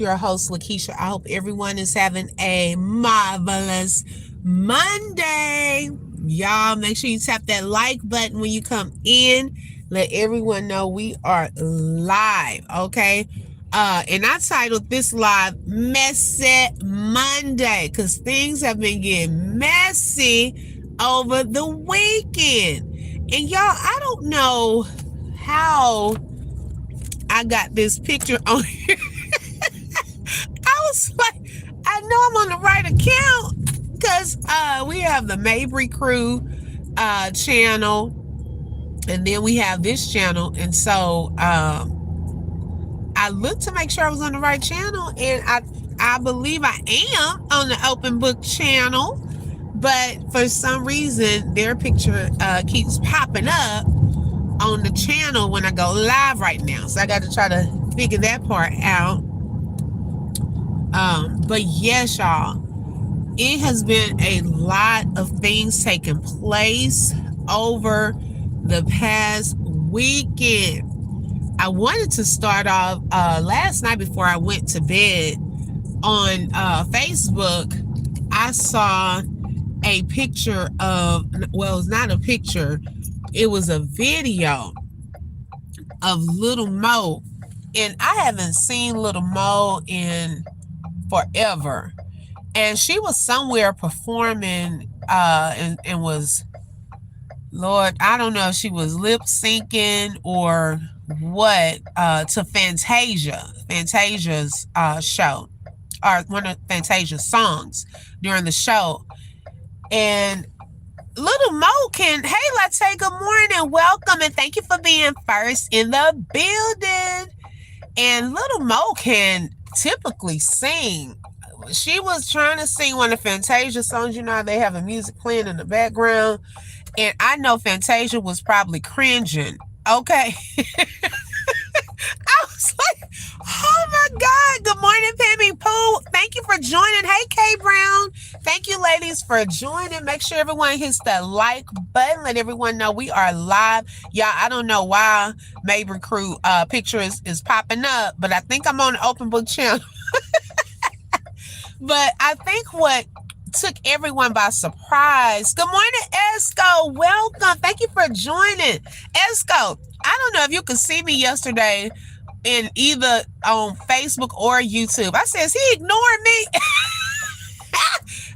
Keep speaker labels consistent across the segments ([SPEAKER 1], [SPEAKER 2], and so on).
[SPEAKER 1] your host, Lakeisha. I hope everyone is having a marvelous Monday. Y'all, make sure you tap that like button when you come in. Let everyone know we are live, okay? And I titled this live Messy Monday because things have been getting messy over the weekend. And y'all, I don't know how I got this picture on here. I was like, I know I'm on the right account because we have the Mabry Crew channel, and then we have this channel, and so I looked to make sure I was on the right channel, and I believe I am on the Open Book channel, but for some reason their picture keeps popping up on the channel when I go live right now, so I got to try to figure that part out. But yes, y'all, it has been a lot of things taking place over the past weekend. I wanted to start off last night before I went to bed on Facebook. I saw a picture of, well, it's not a picture, it was a video of Little Mo, and I haven't seen Little Mo in forever, and she was somewhere performing and was, Lord, I don't know if she was lip syncing or what, to Fantasia's show, or one of Fantasia's songs during the show. And Little Mo can, hey Latte, good morning, welcome, and thank you for being first in the building. And Little Mo can typically sing. She was trying to sing one of Fantasia's songs. You know how they have a music playing in the background, and I know Fantasia was probably cringing. Okay. I was like, oh my God. Good morning, Pammy Pooh. Thank you for joining. Hey, Kay Brown. Thank you, ladies, for joining. Make sure everyone hits the like button. Let everyone know we are live. Y'all, I don't know why Mabry Crew picture is popping up, but I think I'm on the Open Book channel. But I think what took everyone by surprise. Good morning, Esco. Welcome. Thank you for joining. Esco, I don't know if you could see me yesterday in either on Facebook or YouTube. I says, he ignored me.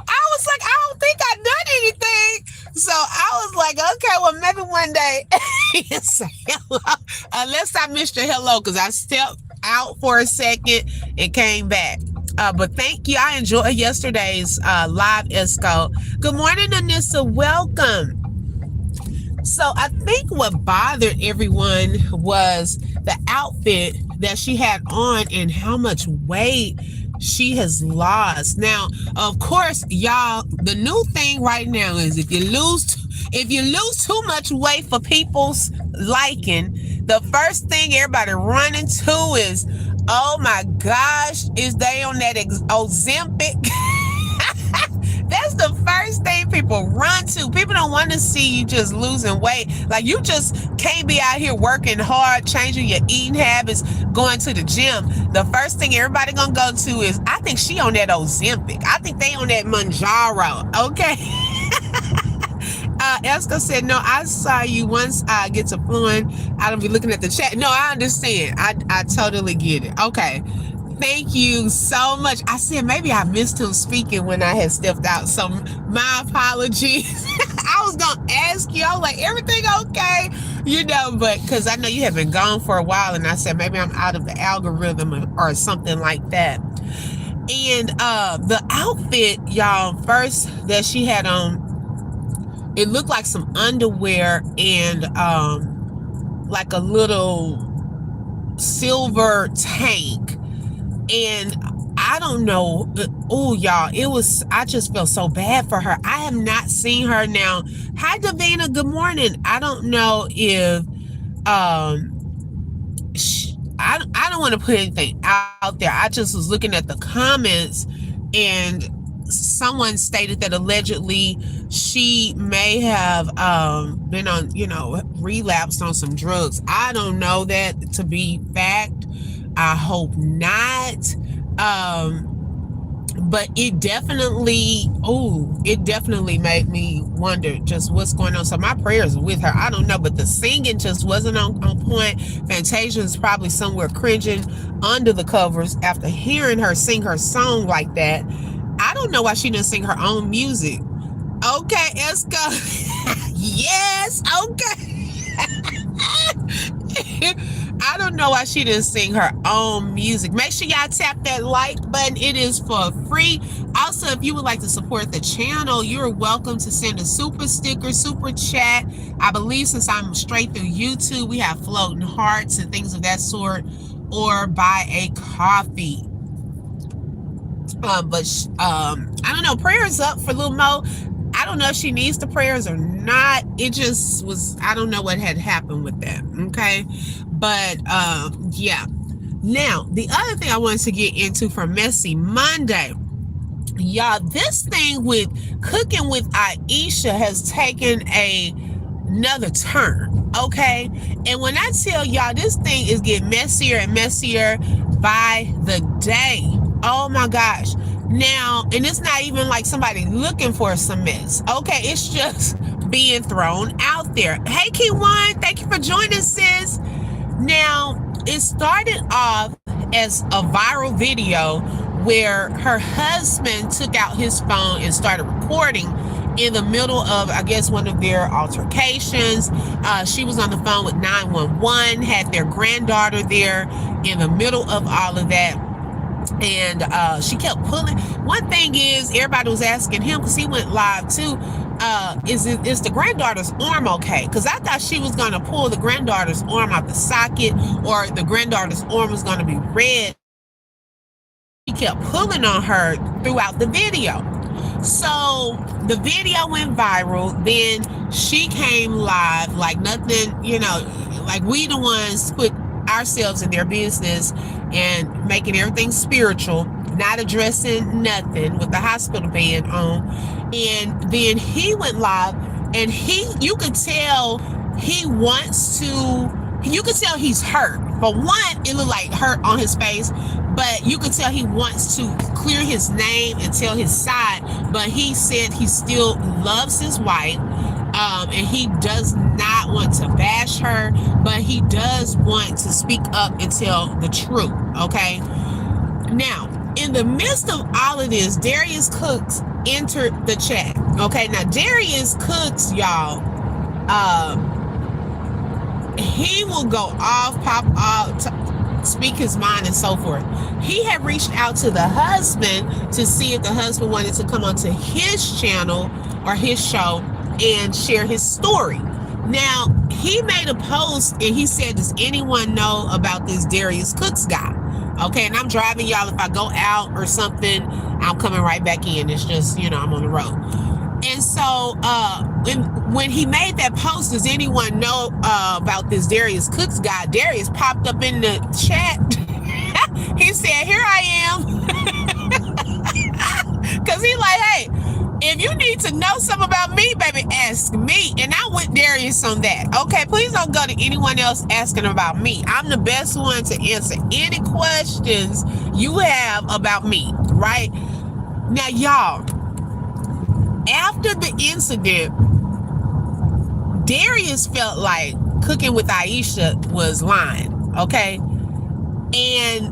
[SPEAKER 1] I was like, I don't think I done anything. So I was like, okay, well, maybe one day you say hello. Unless I missed your hello, because I stepped out for a second and came back. But thank you. I enjoyed yesterday's live, Esco. Good morning, Anissa. Welcome. So I think what bothered everyone was the outfit that she had on and how much weight she has lost. Now, of course, y'all, the new thing right now is if you lose too much weight for people's liking, the first thing everybody run into is, oh my gosh, is they on that Ozempic? That's the first thing people run to. People don't want to see you just losing weight. Like, you just can't be out here working hard, changing your eating habits, going to the gym. The first thing everybody gonna go to is, I think she on that Ozempic. I think they on that Manjaro. Okay. Esco said, no, I saw you once I get to flowing. I don't be looking at the chat. No, I understand. I totally get it. Okay. Thank you so much. I said maybe I missed him speaking when I had stepped out. So my apologies. I was going to ask you, I was like, everything okay? You know, but because I know you have been gone for a while, and I said maybe I'm out of the algorithm or something like that. And the outfit, y'all, first that she had on, it looked like some underwear and like a little silver tank. And I don't know. Oh, y'all, I just felt so bad for her. I have not seen her now. Hi, Davina. Good morning. I don't know if I don't want to put anything out there. I just was looking at the comments, and someone stated that allegedly she may have been on, relapsed on some drugs. I don't know that to be fact. I hope not. But it definitely made me wonder just what's going on. So my prayers are with her. I don't know, but the singing just wasn't on point. Fantasia is probably somewhere cringing under the covers after hearing her sing her song like that. I don't know why she didn't sing her own music. Okay, Esco. Yes, okay. I don't know why she didn't sing her own music. Make sure y'all tap that like button. It is for free. Also, if you would like to support the channel, you're welcome to send a super sticker, super chat. I believe since I'm straight through YouTube, we have floating hearts and things of that sort, or buy a coffee. I don't know. Prayers up for Lil Mo. I don't know if she needs the prayers or not. It just was, I don't know what had happened with that. Okay. But yeah. Now, the other thing I wanted to get into for Messy Monday, y'all, this thing with cooking with Aisha has taken another turn. Okay. And when I tell y'all, this thing is getting messier and messier by the day. Oh my gosh. Now, and it's not even like somebody looking for some mess. Okay, it's just being thrown out there. Hey, Key1, thank you for joining, sis. Now, it started off as a viral video where her husband took out his phone and started recording in the middle of, I guess, one of their altercations. She was on the phone with 911, had their granddaughter there in the middle of all of that. And she kept pulling. One thing is, everybody was asking him, because he went live too, is the granddaughter's arm okay? Because I thought she was going to pull the granddaughter's arm out the socket, or the granddaughter's arm was going to be red. He kept pulling on her throughout the video. So the video went viral. Then she came live like nothing, like we the ones put ourselves in their business and making everything spiritual, not addressing nothing with the hospital bed on. And then he went live, and you could tell he's hurt. For one, it looked like hurt on his face, but you could tell he wants to clear his name and tell his side. But he said he still loves his wife. And he does not want to bash her, but he does want to speak up and tell the truth, okay? Now, in the midst of all of this, Darius Cooks entered the chat, okay? Now, Darius Cooks, y'all, he will go off, pop off, speak his mind and so forth. He had reached out to the husband to see if the husband wanted to come onto his channel or his show and share his story. Now, he made a post and he said, does anyone know about this Darius Cooks guy? Okay, and I'm driving, y'all. If I go out or something, I'm coming right back in. It's just, I'm on the road. And so when he made that post, does anyone know about this Darius Cooks guy? Darius popped up in the chat. He said, here I am. Because he like, hey, if you need to know something about me, baby, ask me. And I went Darius on that. Okay, please don't go to anyone else asking about me. I'm the best one to answer any questions you have about me, right? Now, y'all, after the incident, Darius felt like cooking with Aisha was lying, okay? And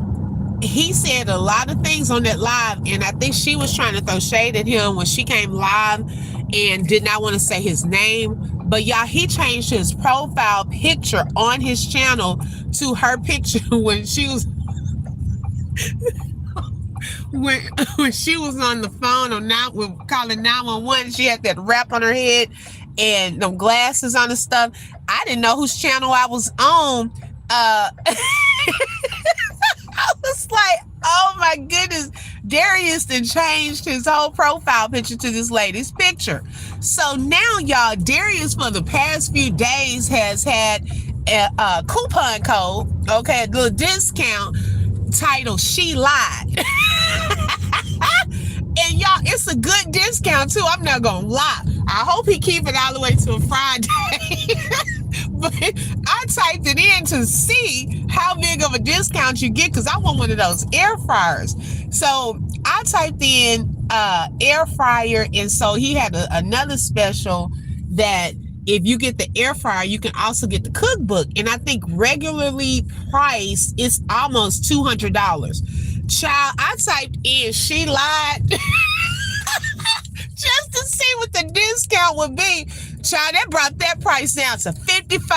[SPEAKER 1] he said a lot of things on that live, and I think she was trying to throw shade at him when she came live and did not want to say his name. But y'all, he changed his profile picture on his channel to her picture when she was when she was on the phone or not with calling 911. She had that wrap on her head and them glasses on and stuff. I didn't know whose channel I was on. I was like, oh my goodness, Darius then changed his whole profile picture to this lady's picture. So now, y'all, Darius for the past few days has had a coupon code, okay, a little discount titled She Lied. And y'all, it's a good discount too. I'm not gonna lie. I hope he keep it all the way to a Friday. but I typed it in to see how big of a discount you get because I want one of those air fryers. So I typed in air fryer, and so he had another special that if you get the air fryer, you can also get the cookbook. And I think regularly priced it's almost $200. Child, I typed in, she lied. Just to see what the discount would be. Child, that brought that price down to $55.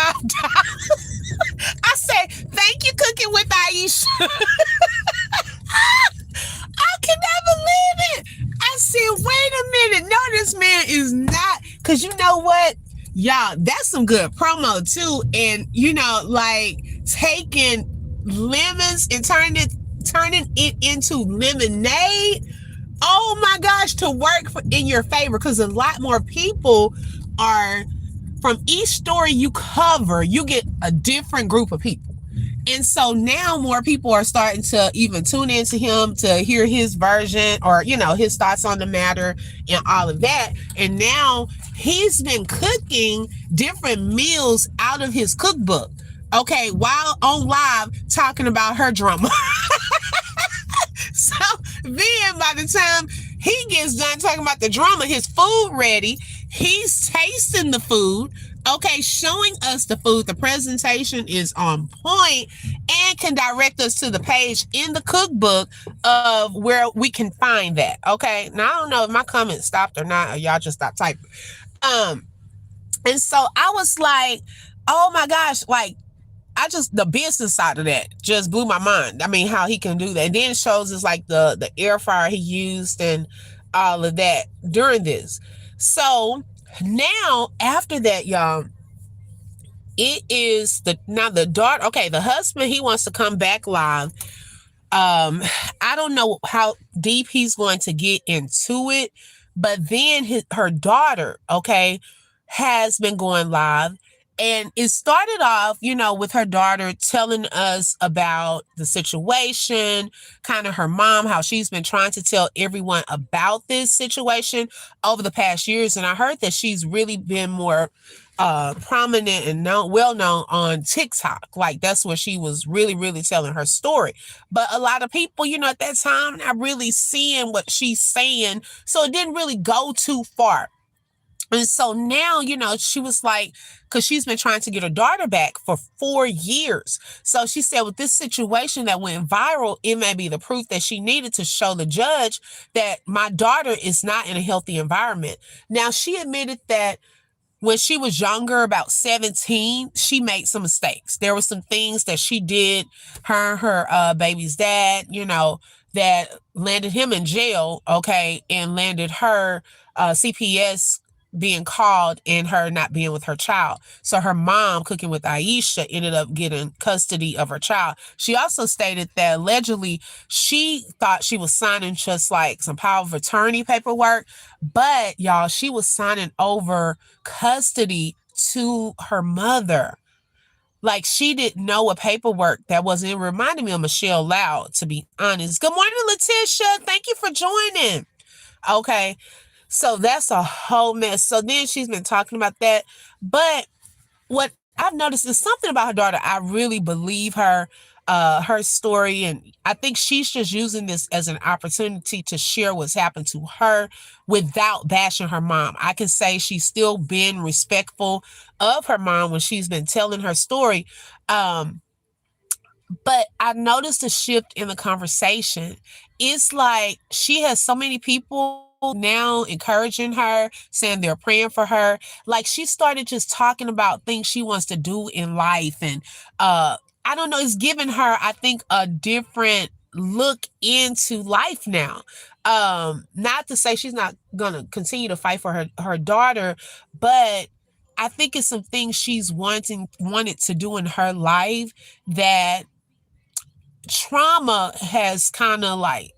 [SPEAKER 1] I said, thank you, Cooking with Aisha. I cannot believe it. I said, wait a minute. No, this man is not. Because you know what? Y'all, that's some good promo too. And, like taking lemons and turning it into lemonade. Oh my gosh, to work in your favor, because a lot more people are, from each story you cover, you get a different group of people. And so now more people are starting to even tune into him to hear his version or, his thoughts on the matter and all of that. And now he's been cooking different meals out of his cookbook. Okay, while on live talking about her drama. So then by the time he gets done talking about the drama, his food ready, he's tasting the food, okay, showing us the food. The presentation is on point and can direct us to the page in the cookbook of where we can find that. Okay. Now I don't know if my comment stopped or not, or y'all just stopped typing. And so I was like, oh my gosh, like the business side of that just blew my mind. I mean, how he can do that. And then it shows us like the air fryer he used and all of that during this. So now after that, y'all, it is the daughter. Okay, the husband, he wants to come back live. I don't know how deep he's going to get into it, but then her daughter, okay, has been going live. And it started off, with her daughter telling us about the situation, kind of her mom, how she's been trying to tell everyone about this situation over the past years. And I heard that she's really been more prominent and well known on TikTok. Like that's where she was really, really telling her story. But a lot of people, at that time, not really seeing what she's saying. So it didn't really go too far. And so now, she was like, because she's been trying to get her daughter back for 4 years. So she said with this situation that went viral, it may be the proof that she needed to show the judge that my daughter is not in a healthy environment. Now, she admitted that when she was younger, about 17, she made some mistakes. There were some things that she did, her baby's dad, that landed him in jail, okay, and landed her CPS being called and her not being with her child. So her mom, Cooking with Aisha, ended up getting custody of her child. She also stated that allegedly she thought she was signing just like some power of attorney paperwork, but y'all, she was signing over custody to her mother. Like she didn't know a paperwork that wasn't. It reminded me of Michelle Loud, to be honest. Good morning, Letitia. Thank you for joining. Okay. So that's a whole mess. So then she's been talking about that. But what I've noticed is something about her daughter. I really believe her story. And I think she's just using this as an opportunity to share what's happened to her without bashing her mom. I can say she's still been respectful of her mom when she's been telling her story. But I noticed a shift in the conversation. It's like she has so many people now encouraging her, saying they're praying for her. Like she started just talking about things she wants to do in life. And I don't know, it's giving her, I think, a different look into life now. Not to say she's not gonna continue to fight for her daughter, but I think it's some things she's wanted to do in her life that trauma has kind of like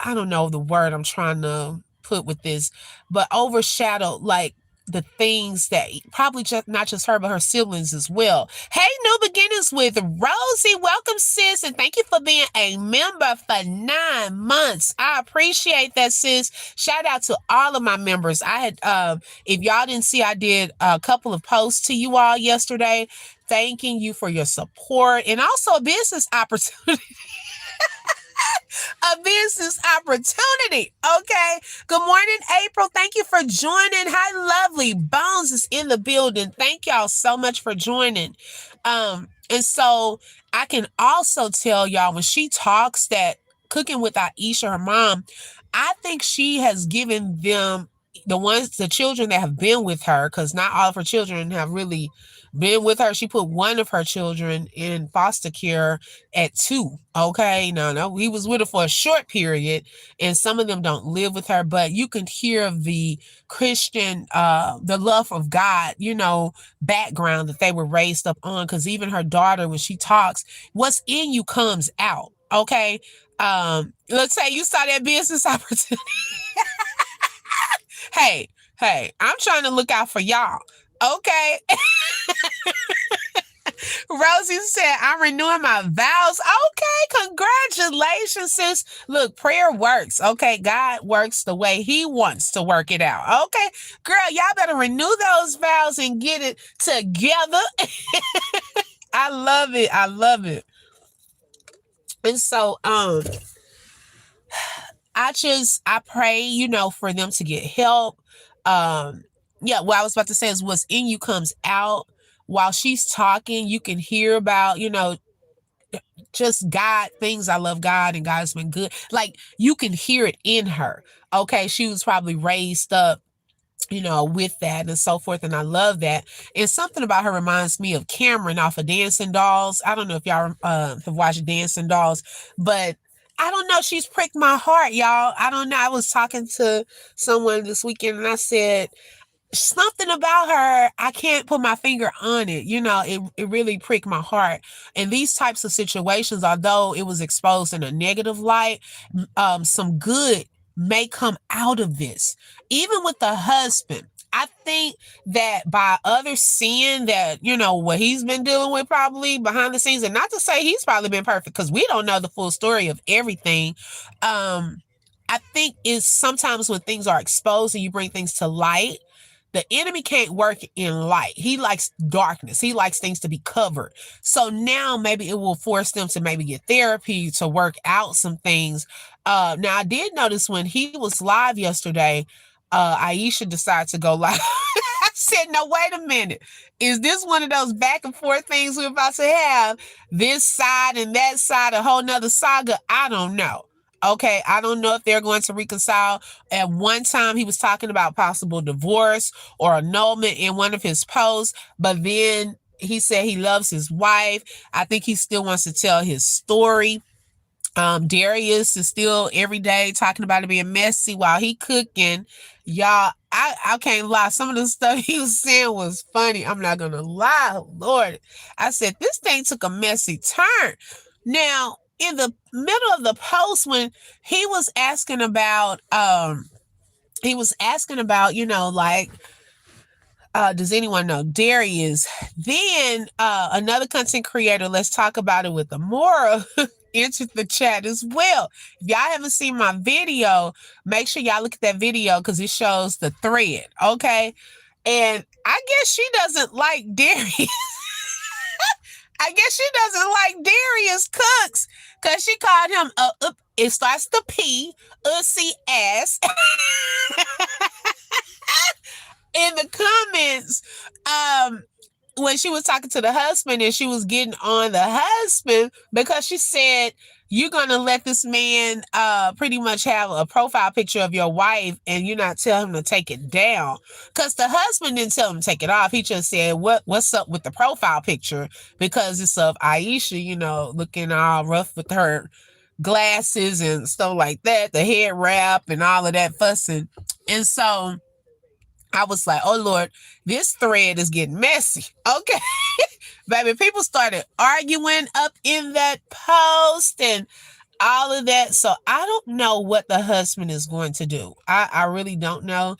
[SPEAKER 1] I don't know the word I'm trying to put with this, but overshadowed like the things that probably just not just her, but her siblings as well. Hey, New Beginnings with Rosie. Welcome, sis. And thank you for being a member for 9 months. I appreciate that, sis. Shout out to all of my members. I had, if y'all didn't see, I did a couple of posts to you all yesterday, thanking you for your support and also a business opportunity. A business opportunity. Okay. Good morning, April. Thank you for joining. Hi, lovely. Bones is in the building. Thank y'all so much for joining. And so I can also tell y'all when she talks that cooking with Aisha, her mom, I think she has given them the children that have been with her, because not all of her children have really been with her. She put one of her children in foster care at 2. Okay. No, he was with her for a short period, and some of them don't live with her, but you can hear the Christian, the love of God, background that they were raised up on. Because even her daughter, when she talks, what's in you comes out. Okay. Let's say you saw that business opportunity. Hey, I'm trying to look out for y'all. Okay. Rosie said, I'm renewing my vows. Okay, congratulations, sis. Look, prayer works. Okay, God works the way he wants to work it out. Okay, girl, y'all better renew those vows and get it together. I love it. I love it. And so, I pray, for them to get help. Yeah, what I was about to say is what's in you comes out. While she's talking, you can hear about, just God things. I love God and God's been good. Like you can hear it in her. Okay. She was probably raised up, with that and so forth. And I love that. And something about her reminds me of Cameron off of Dancing Dolls. I don't know if y'all have watched Dancing Dolls, but I don't know. She's pricked my heart, y'all. I don't know. I was talking to someone this weekend and I said, something about her, I can't put my finger on it. It really pricked my heart. And these types of situations, although it was exposed in a negative light, some good may come out of this. Even with the husband, I think that by others seeing that, what he's been dealing with probably behind the scenes, and not to say he's probably been perfect because we don't know the full story of everything. I think is sometimes when things are exposed and you bring things to light, the enemy can't work in light. He likes darkness. He likes things to be covered. So now maybe it will force them to maybe get therapy to work out some things. Now I did notice when he was live yesterday, Aisha decided to go live. I said, no, wait a minute. Is this one of those back and forth things we're about to have? This side and that side, a whole nother saga? I don't know. Okay, I don't know if they're going to reconcile. At one time, he was talking about possible divorce or annulment in one of his posts, but then he said he loves his wife. I think he still wants to tell his story. Darius is still every day talking about it being messy while he cooking. Y'all, I can't lie. Some of the stuff he was saying was funny. I'm not gonna lie, Lord. I said this thing took a messy turn. Now, in the middle of the post, when he was asking about, like, does anyone know Darius? Then another content creator, let's talk about it with Amora, entered the chat as well. If y'all haven't seen my video, make sure y'all look at that video because it shows the thread. Okay. And I guess she doesn't like Darius. I guess she doesn't like Darius Cooks because she called him it starts to P, ussy ass. In the comments, when she was talking to the husband and she was getting on the husband because she said, you're going to let this man pretty much have a profile picture of your wife and you're not tell him to take it down. Because the husband didn't tell him to take it off. He just said, what's up with the profile picture? Because it's of Aisha, looking all rough with her glasses and stuff like that, the head wrap and all of that fussing. And so I was like, oh, Lord, this thread is getting messy. Okay. Baby, people started arguing up in that post and all of that. So I don't know what the husband is going to do. I really don't know.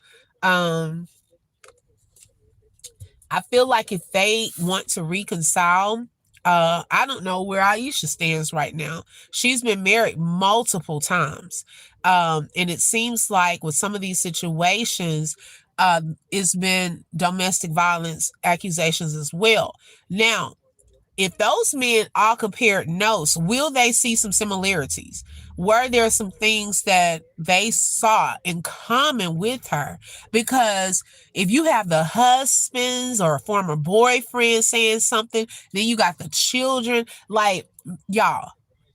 [SPEAKER 1] I feel like if they want to reconcile, I don't know where Aisha stands right now. She's been married multiple times. And it seems like with some of these situations, it's been domestic violence accusations as well. Now, if those men all compared notes, will they see some similarities? Were there some things that they saw in common with her? Because if you have the husbands or a former boyfriend saying something, then you got the children, like, y'all,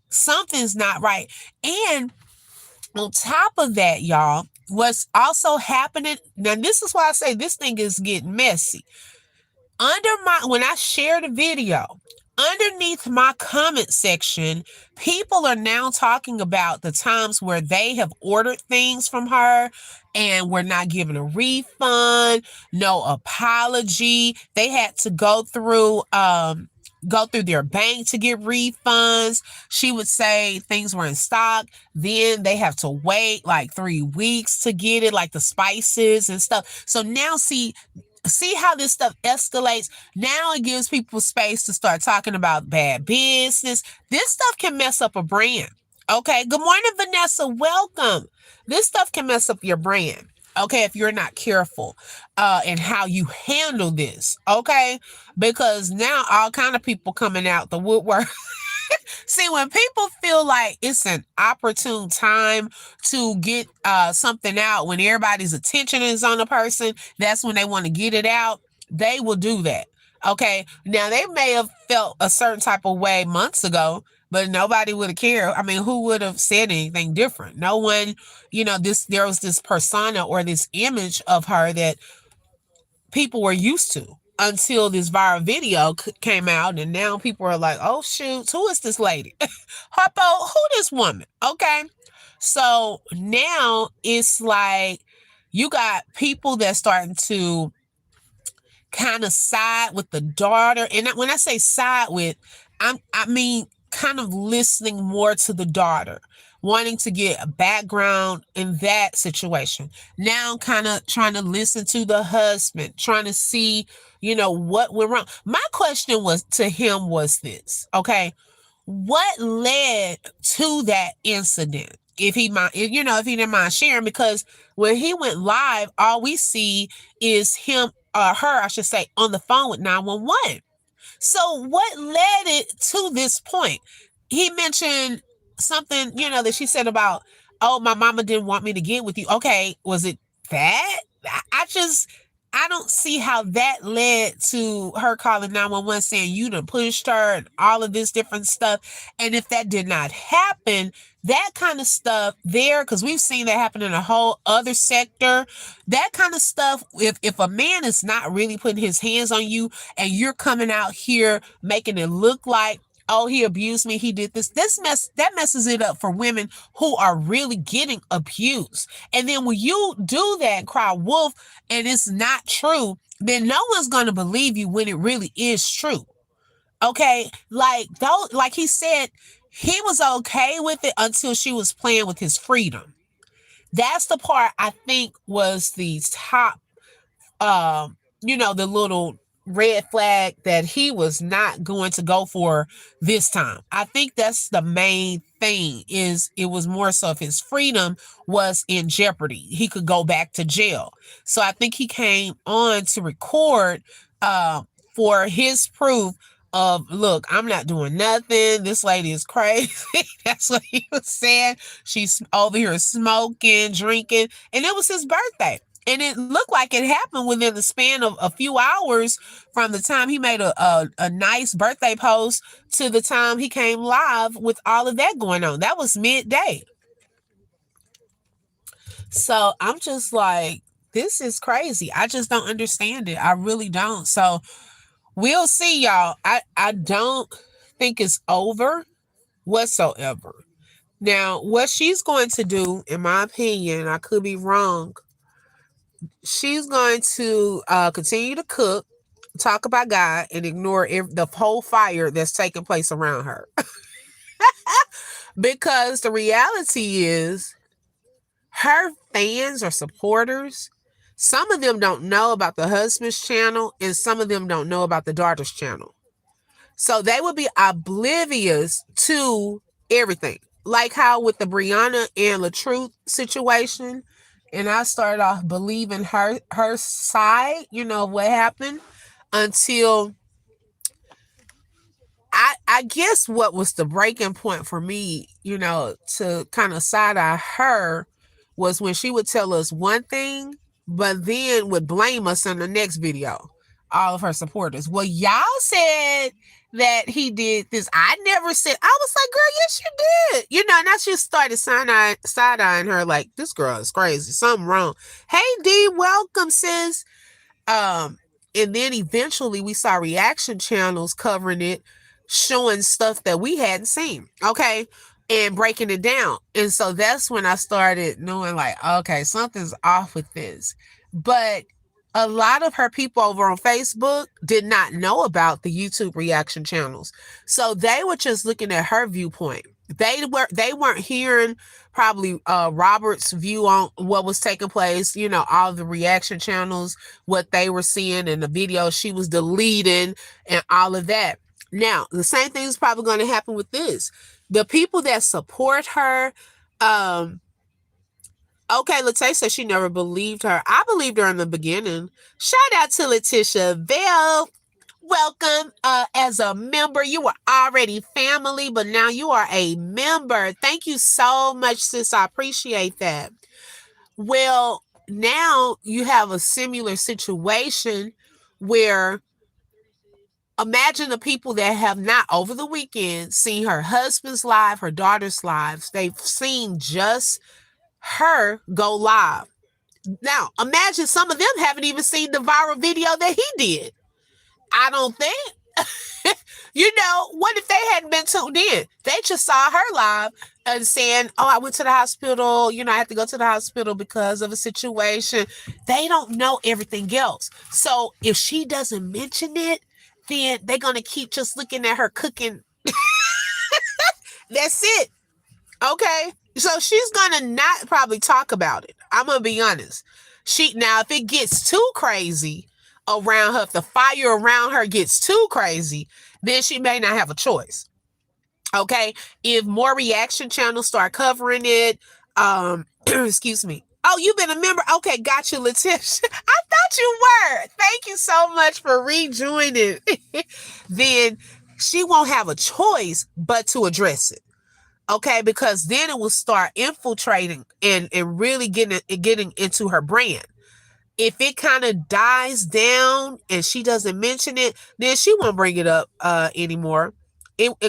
[SPEAKER 1] something's not right. And on top of that, y'all, what's also happening now, this is why I say this thing is getting messy. When I share the video, underneath my comment section, people are now talking about the times where they have ordered things from her and were not given a refund, no apology. They had to go through their bank to get refunds. She would say things were in stock, then they have to wait like 3 weeks to get it, like the spices and stuff. So now see how this stuff escalates. Now it gives people space to start talking about bad business. This stuff can mess up a brand. Okay. Good morning, Vanessa. Welcome. This stuff can mess up your brand. Okay, if you're not careful in how you handle this. Okay, because now all kind of people coming out the woodwork. See, when people feel like it's an opportune time to get something out, when everybody's attention is on a person, that's when they want to get it out. They will do that. Okay. Now, they may have felt a certain type of way months ago, but nobody would have cared. I mean, who would have said anything different? No one, there was this persona or this image of her that people were used to until this viral video came out, and now people are like, oh shoot, who is this lady? Harpo, who this woman? Okay, so now it's like you got people that's starting to kind of side with the daughter. And when I say side with, I mean kind of listening more to the daughter, wanting to get a background in that situation. Now kind of trying to listen to the husband, trying to see, what went wrong. My question was to him was this, okay? What led to that incident? If he mind, if he didn't mind sharing, because when he went live, all we see is him, her, I should say, on the phone with 911. So what led it to this point? He mentioned something, that she said about, oh, my mama didn't want me to get with you. Okay, was it that? I don't see how that led to her calling 911 saying you done pushed her and all of this different stuff. And if that did not happen, that kind of stuff there, because we've seen that happen in a whole other sector, that kind of stuff, if a man is not really putting his hands on you and you're coming out here making it look like, oh, he abused me, he did this, that messes it up for women who are really getting abused. And then when you do that, cry wolf, and it's not true, then no one's going to believe you when it really is true. Okay, like he said, he was okay with it until she was playing with his freedom. That's the part I think was the top, the little red flag that he was not going to go for this time. I think that's the main thing, is it was more so if his freedom was in jeopardy, he could go back to jail. So I think he came on to record for his proof of, look, I'm not doing nothing. This lady is crazy. That's what he was saying. She's over here smoking, drinking, and it was his birthday. And it looked like it happened within the span of a few hours from the time he made a nice birthday post to the time he came live with all of that going on. That was midday. So I'm just like, this is crazy. I just don't understand it. I really don't. So we'll see, y'all. I don't think it's over whatsoever. Now, what she's going to do, in my opinion, I could be wrong, she's going to continue to cook, talk about God, and ignore the whole fire that's taking place around her. Because the reality is, her fans or supporters Some of them don't know about the husband's channel, and some of them don't know about the daughter's channel. So they would be oblivious to everything. Like how with the Brianna and LaTruth situation, and I started off believing her side, what happened, until I guess what was the breaking point for me, to kind of side eye her, was when she would tell us one thing, but then would blame us in the next video. All of her supporters. Well, y'all said that he did this. I never said. I was like, girl, yes, you did. And I just started side eyeing her like, this girl is crazy. Something wrong. Hey, D, welcome, sis. And then eventually we saw reaction channels covering it, showing stuff that we hadn't seen, okay, and breaking it down. And so that's when I started knowing, like, okay, something's off with this. But a lot of her people over on Facebook did not know about the YouTube reaction channels. So they were just looking at her viewpoint. They weren't hearing probably Robert's view on what was taking place, all the reaction channels, what they were seeing in the videos she was deleting and all of that. Now, the same thing is probably going to happen with this. The people that support her, okay, Latae said she never believed her. I believed her in the beginning. Shout out to Letitia Bell. Welcome as a member. You were already family, but now you are a member. Thank you so much, sis. I appreciate that. Well, now you have a similar situation where, imagine the people that have not over the weekend seen her husband's live, her daughter's lives. They've seen just her go live. Now, imagine some of them haven't even seen the viral video that he did. I don't think. What if they hadn't been tuned in? They just saw her live and saying, oh, I went to the hospital. I had to go to the hospital because of a situation. They don't know everything else. So if she doesn't mention it, then they're going to keep just looking at her cooking. That's it. Okay. So she's going to not probably talk about it. I'm going to be honest. Now, if it gets too crazy around her, if the fire around her gets too crazy, then she may not have a choice. Okay. If more reaction channels start covering it, excuse me. Oh, you've been a member? Okay, got you, Letitia. I thought you were. Thank you so much for rejoining. Then she won't have a choice but to address it. Okay, because then it will start infiltrating and really getting into her brand. If it kind of dies down and she doesn't mention it, then she won't bring it up anymore.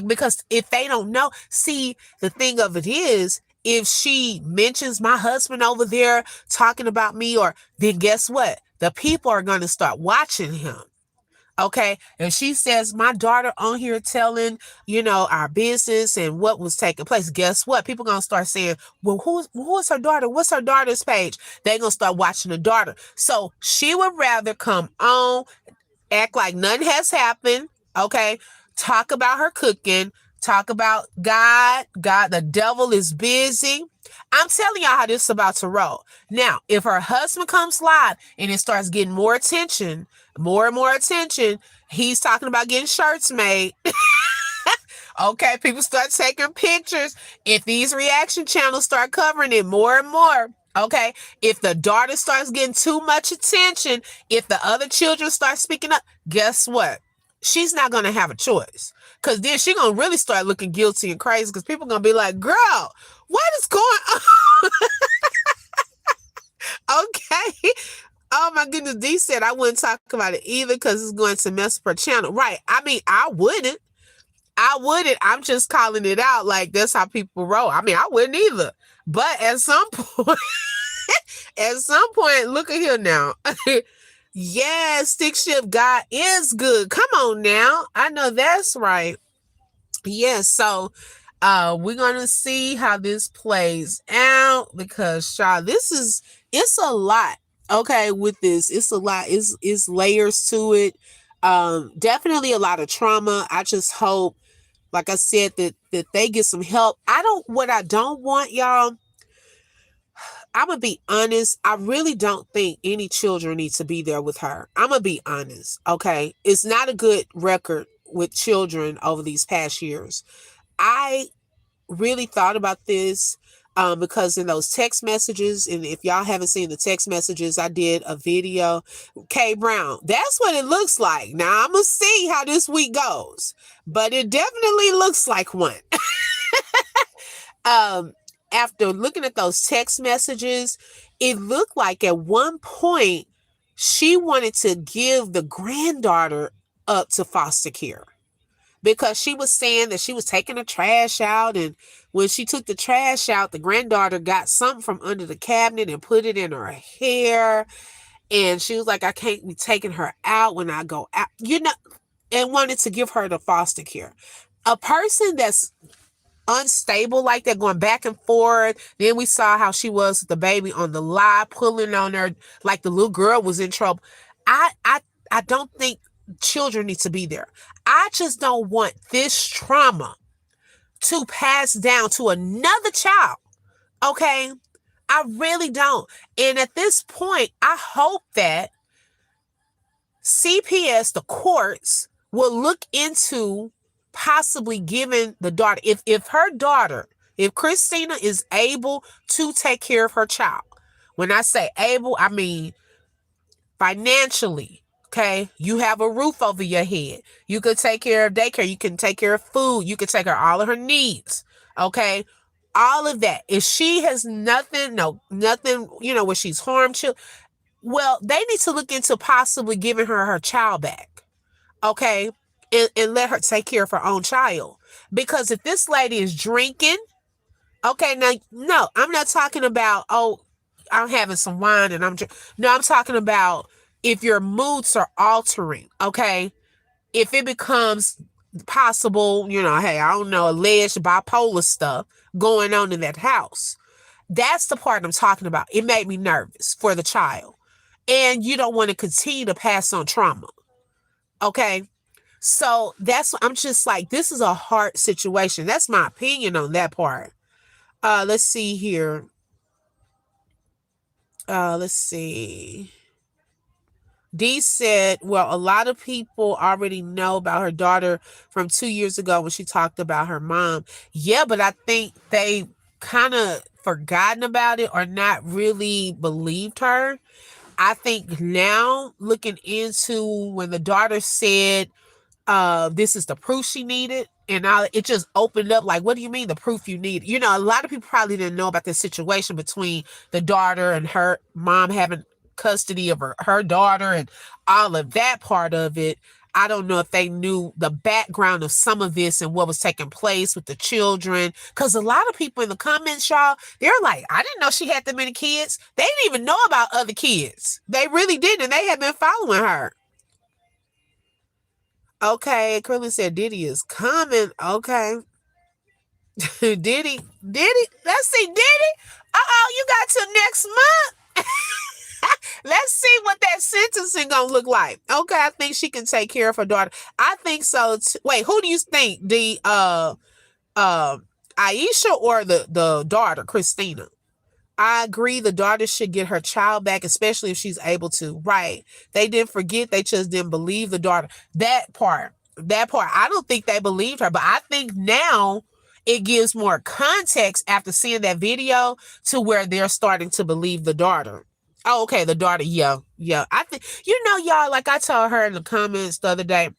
[SPEAKER 1] Because if they don't know, see, the thing of it is, if she mentions my husband over there talking about me, then guess what? The people are going to start watching him. Okay. And she says, my daughter on here telling, our business and what was taking place. Guess what? People going to start saying, well, who is her daughter? What's her daughter's page? They're going to start watching the daughter. So she would rather come on, act like nothing has happened. Okay. Talk about her cooking. Talk about God. The devil is busy. I'm telling y'all how this is about to roll. Now, if her husband comes live and it starts getting more attention, more and more attention, he's talking about getting shirts made. Okay, people start taking pictures. If these reaction channels start covering it more and more, okay, if the daughter starts getting too much attention, if the other children start speaking up, guess what? She's not going to have a choice. Because then she's going to really start looking guilty and crazy because people are going to be like, girl, what is going on? Okay. Oh my goodness. D said I wouldn't talk about it either because it's going to mess up her channel. Right. I mean, I wouldn't. I'm just calling it out like that's how people roll. I mean, I wouldn't either. But at some point, look at here now. Yes, stick shift God is good. Come on now. I know that's right. Yes, so we're gonna see how this plays out because it's a lot. Okay, with this. It's a lot. It's layers to it. Definitely a lot of trauma. I just hope, like I said, that they get some help. What I don't want, y'all, I'm going to be honest. I really don't think any children need to be there with her. I'm going to be honest. Okay. It's not a good record with children over these past years. I really thought about this because in those text messages, and if y'all haven't seen the text messages, I did a video. K Brown, that's what it looks like. Now I'm going to see how this week goes, but it definitely looks like one. um, After looking at those text messages, it looked like at one point she wanted to give the granddaughter up to foster care because she was saying that she was taking the trash out, and when she took the trash out, the granddaughter got something from under the cabinet and put it in her hair, and she was like, I can't be taking her out when I go out, and wanted to give her the foster care. A person that's unstable like that, going back and forth. Then we saw how she was with the baby on the lie, pulling on her like the little girl was in trouble. I don't think children need to be there. I just don't want this trauma to pass down to another child. Okay? I really don't. And at this point, I hope that CPS, the courts, will look into possibly giving the daughter, if Christina is able to take care of her child. When I say able, I mean financially. Okay, you have a roof over your head. You could take care of daycare. You can take care of food. You can take care of all of her needs. Okay, all of that. If she has nothing, where she's harmed children, well, they need to look into possibly giving her child back. Okay, and let her take care of her own child. Because if this lady is drinking, okay, now, no, I'm not talking about, I'm having some wine and no, I'm talking about if your moods are altering, okay? If it becomes possible, hey, I don't know, alleged bipolar stuff going on in that house. That's the part I'm talking about. It made me nervous for the child. And you don't want to continue to pass on trauma. Okay? So I'm just like, this is a hard situation. That's my opinion on that part. Let's see here. Let's see. Dee said, well, a lot of people already know about her daughter from 2 years ago when she talked about her mom. Yeah, but I think they kind of forgotten about it or not really believed her. I think now looking into when the daughter said, this is the proof she needed, and it just opened up like, what do you mean the proof you need? A lot of people probably didn't know about this situation between the daughter and her mom having custody of her daughter and all of that part of it. I don't know if they knew the background of some of this and what was taking place with the children. Because a lot of people in the comments, y'all, they're like, I didn't know she had that many kids. They didn't even know about other kids. They really didn't. And they had been following her. Okay, Curly said Diddy is coming. Okay. Diddy. Let's see, Diddy. You got till next month. Let's see what that sentencing gonna look like. Okay, I think she can take care of her daughter. I think so. Wait, who do you think? The Aisha or the daughter, Christina? I agree. The daughter should get her child back, especially if she's able to. Right. They didn't forget. They just didn't believe the daughter. That part. I don't think they believed her, but I think now it gives more context after seeing that video to where they're starting to believe the daughter. Oh, okay. The daughter. Yeah. I think, y'all, like I told her in the comments the other day,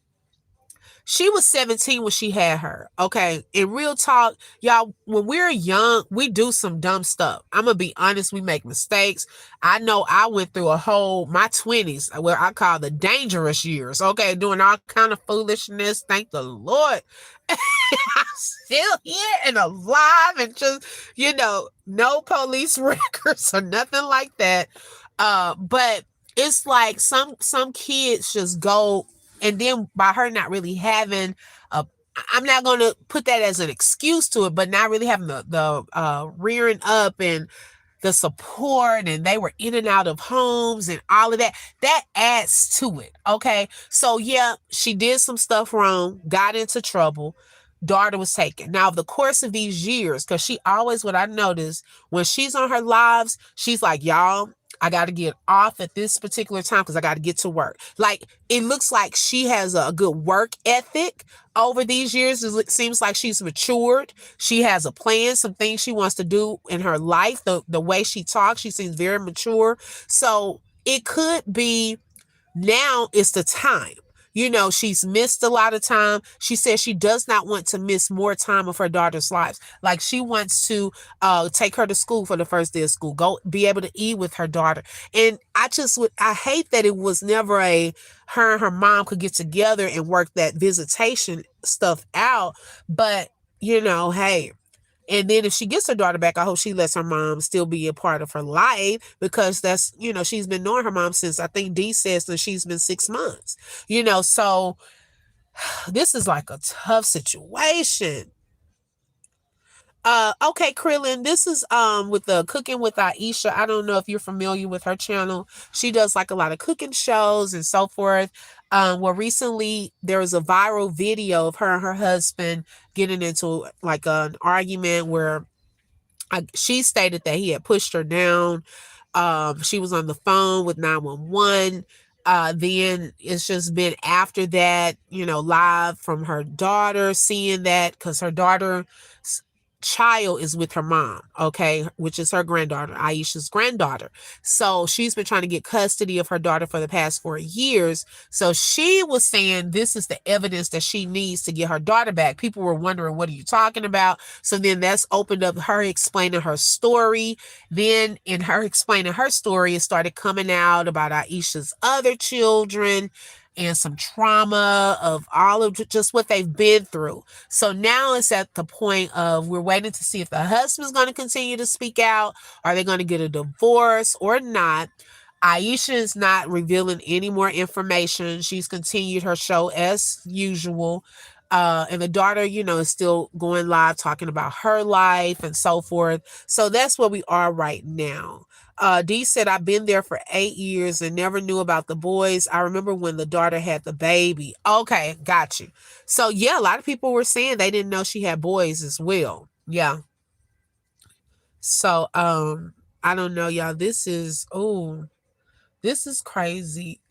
[SPEAKER 1] she was 17 when she had her. Okay. In real talk, y'all, when we're young, we do some dumb stuff. I'm going to be honest. We make mistakes. I know I went through my 20s, where I call the dangerous years. Okay. Doing all kind of foolishness. Thank the Lord. I'm still here and alive and just, no police records or nothing like that. But it's like some kids just go. And then by her not really having I'm not going to put that as an excuse to it, but not really having the rearing up and the support, and they were in and out of homes and all of that adds to it. Okay. So yeah, she did some stuff wrong, got into trouble. daughter was taken. Now, over the course of these years, because she always, what I noticed, when she's on her lives, she's like, y'all, I got to get off at this particular time because I got to get to work. Like, it looks like she has a good work ethic over these years. It seems like she's matured. She has a plan, some things she wants to do in her life. The way she talks, she seems very mature. So it could be now is the time. She's missed a lot of time. She says she does not want to miss more time of her daughter's lives. Like, she wants to take her to school for the first day of school, go be able to eat with her daughter. And I hate that it was never her and her mom could get together and work that visitation stuff out. But, hey, and then if she gets her daughter back, I hope she lets her mom still be a part of her life, because that's, she's been knowing her mom since, I think Dee says that she's been 6 months, so this is like a tough situation. Okay, Krillin, this is with the Cooking with Aisha. I don't know if you're familiar with her channel. She does like a lot of cooking shows and so forth. Well, recently there was a viral video of her and her husband getting into like an argument where she stated that he had pushed her down. She was on the phone with 911. Then it's just been after that, live from her daughter, seeing that, because her daughter's child is with her mom, okay, which is her granddaughter, Aisha's granddaughter. So she's been trying to get custody of her daughter for the past 4 years. So she was saying this is the evidence that she needs to get her daughter back. People were wondering, what are you talking about? So then that's opened up her explaining her story. Then in her explaining her story, it started coming out about Aisha's other children and some trauma of all of just what they've been through. So now it's at the point of, we're waiting to see if the husband's going to continue to speak out. Are they going to get a divorce or not? Aisha is not revealing any more information. She's continued her show as usual. And the daughter, is still going live talking about her life and so forth. So that's where we are right now. Dee said, I've been there for 8 years and never knew about the boys. I remember when the daughter had the baby. Okay, got you. So yeah, a lot of people were saying they didn't know she had boys as well. Yeah. So I don't know, y'all. This is crazy.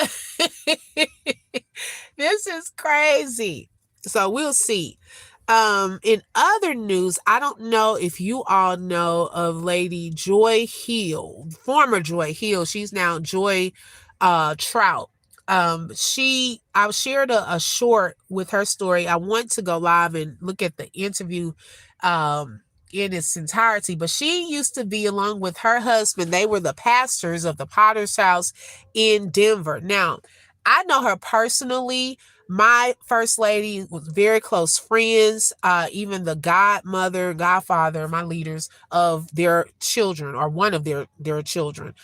[SPEAKER 1] This is crazy. So we'll see. In other news, I don't know if you all know of Lady Joy Hill, former Joy Hill. She's now Joy Trout. I shared a short with her story. I want to go live and look at the interview in its entirety, but she used to be, along with her husband, they were the pastors of the Potter's House in Denver. Now, I know her personally. My first lady was very close friends, even the godfather, my leaders of their children, or one of their children.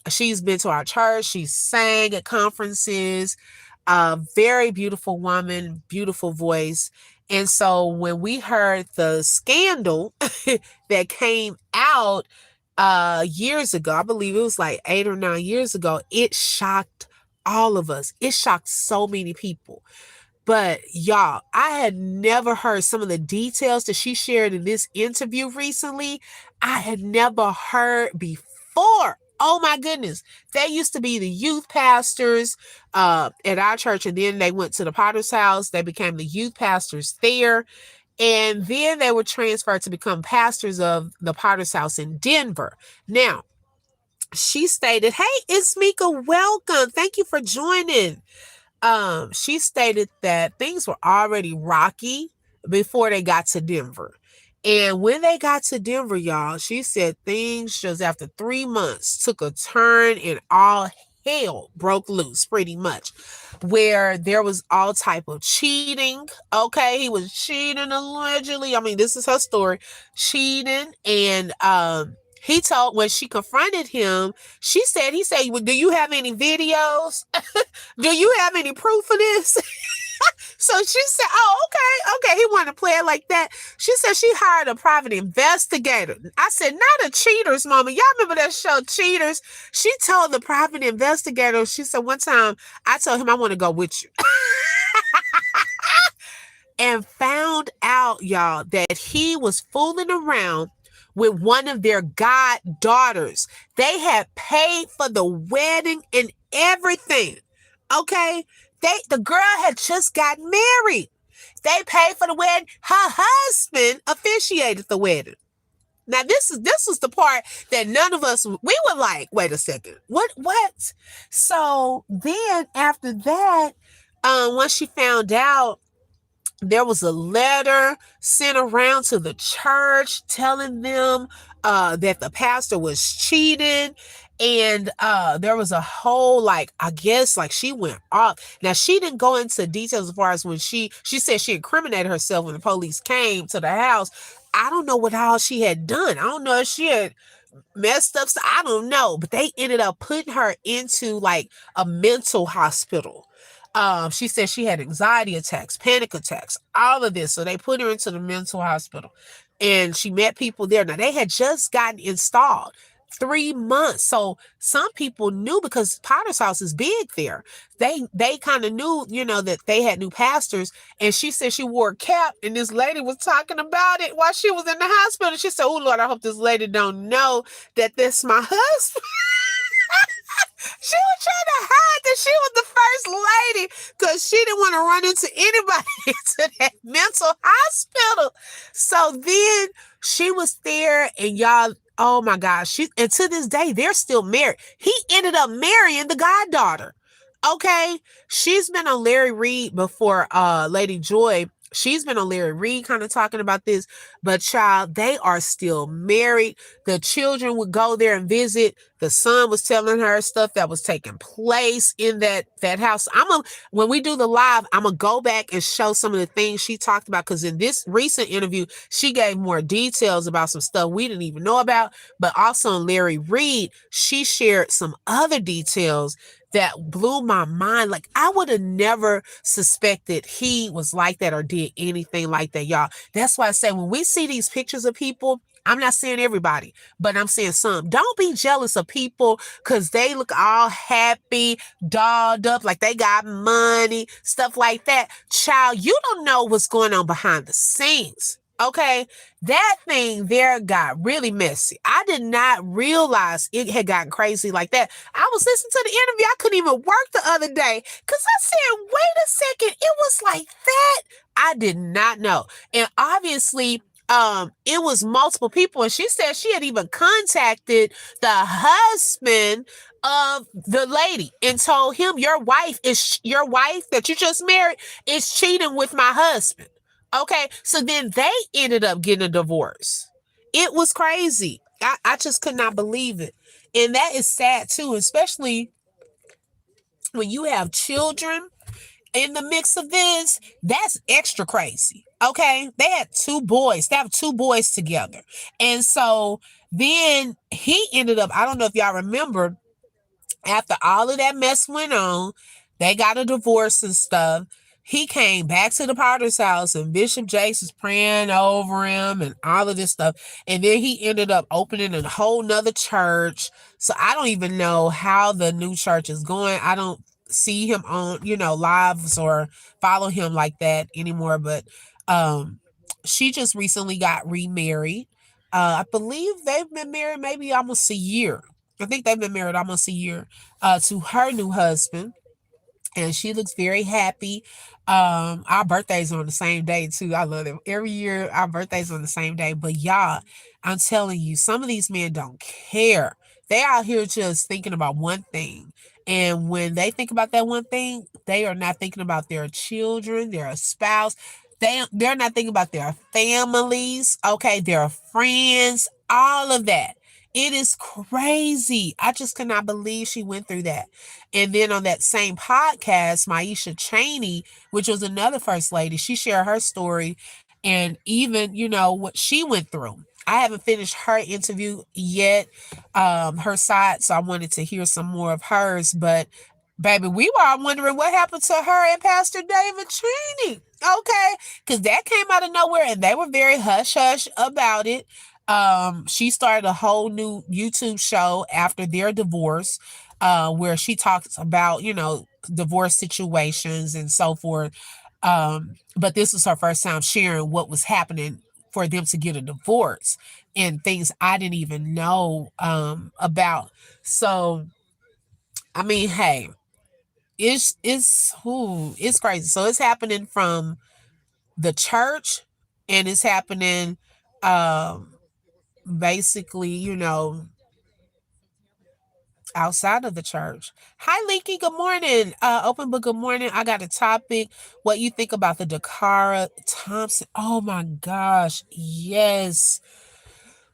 [SPEAKER 1] She's been to our church. She sang at conferences. Very beautiful woman, beautiful voice. And so when we heard the scandal that came out years ago, I believe it was like 8 or 9 years ago, it shocked all of us. It shocked so many people. But y'all, I had never heard some of the details that she shared in this interview recently. I had never heard before. Oh my goodness. They used to be the youth pastors at our church, and then they went to the Potter's House. They became the youth pastors there. And then they were transferred to become pastors of the Potter's House in Denver. Now, she stated, hey, it's Mika, welcome. Thank you for joining. She stated that things were already rocky before they got to Denver. And when they got to Denver, y'all, she said things just after 3 months took a turn and all hell broke loose, pretty much, where there was all type of cheating. Okay, he was cheating allegedly. I mean, this is her story, cheating. And he told, when she confronted him, he said, well, do you have any videos? Do you have any proof of this? So she said, oh, okay. He wanted to play it like that. She said she hired a private investigator. I said, not a Cheaters, mama. Y'all remember that show, Cheaters? She told the private investigator, she said, one time I told him, I want to go with you. and found out, y'all, that he was fooling around with one of their goddaughters. They had paid for the wedding and everything. Okay? The girl had just gotten married. They paid for the wedding. Her husband officiated the wedding. Now this was the part that none of us, we were like, wait a second, what? So then after that, once she found out, there was a letter sent around to the church telling them that the pastor was cheating. And there was a whole, like, I guess, like, she went off. Now, she didn't go into details as far as when she said she incriminated herself when the police came to the house. I don't know what all she had done. I don't know if she had messed up. I don't know. But they ended up putting her into like a mental hospital. She said she had anxiety attacks, panic attacks, all of this. So they put her into the mental hospital and she met people there. Now they had just gotten installed 3 months. So some people knew because Potter's house is big there. They kind of knew, that they had new pastors. And she said she wore a cap and this lady was talking about it while she was in the hospital. She said, "Oh Lord, I hope this lady don't know that this my husband." She was trying to hide that she was the first lady because she didn't want to run into anybody into that mental hospital. So then she was there and y'all, oh my gosh, and to this day, they're still married. He ended up marrying the goddaughter. Okay. She's been on Larry Reed before, Lady Joy. She's been on Larry Reed kind of talking about this, but child, they are still married. The children would go there and visit. The son was telling her stuff that was taking place in that house. When we do the live, I'm gonna go back and show some of the things she talked about, because in this recent interview, she gave more details about some stuff we didn't even know about. But also in Larry Reed, she shared some other details that blew my mind. Like, I would have never suspected he was like that or did anything like that, y'all. That's why I say when we see these pictures of people, I'm not saying everybody, but I'm saying some. Don't be jealous of people because they look all happy, dolled up, like they got money, stuff like that. Child, you don't know what's going on behind the scenes. Okay, that thing there got really messy. I did not realize it had gotten crazy like that. I was listening to the interview. I couldn't even work the other day because I said, wait a second, it was like that. I did not know. And obviously, it was multiple people. And she said she had even contacted the husband of the lady and told him, your wife that you just married is cheating with my husband. Okay, so then they ended up getting a divorce. It was crazy. I just could not believe it. And that is sad too, especially when you have children in the mix of this. That's extra crazy. Okay, they had two boys. They have two boys together. And so then he ended up, I don't know if y'all remember, after all of that mess went on, they got a divorce and stuff. He came back to the Potter's house and Bishop Jakes was praying over him and all of this stuff. And then he ended up opening a whole nother church. So I don't even know how the new church is going. I don't see him on, lives or follow him like that anymore. But she just recently got remarried. I believe they've been married maybe almost a year. I think they've been married almost a year to her new husband. And she looks very happy. Our birthdays are on the same day too. I love it. Every year our birthdays on the same day. But y'all, I'm telling you, some of these men don't care. They out here just thinking about one thing. And when they think about that one thing, they are not thinking about their children, their spouse. They're not thinking about their families, okay, their friends, all of that. It is crazy. I just could not believe she went through that. And then on that same podcast, Maisha Cheney, which was another first lady, she shared her story and even, what she went through. I haven't finished her interview yet, her side, so I wanted to hear some more of hers. But baby, we were all wondering what happened to her and Pastor David Cheney. Okay, because that came out of nowhere and they were very hush hush about it. She started a whole new YouTube show after their divorce, where she talks about, divorce situations and so forth. But this was her first time sharing what was happening for them to get a divorce and things I didn't even know about. So I mean, hey, it's crazy. So it's happening from the church, and it's happening um basically, outside of the church. Hi, Leaky. Good morning. Open book. Good morning. I got a topic. What you think about the Dakara Thompson? Oh my gosh. Yes.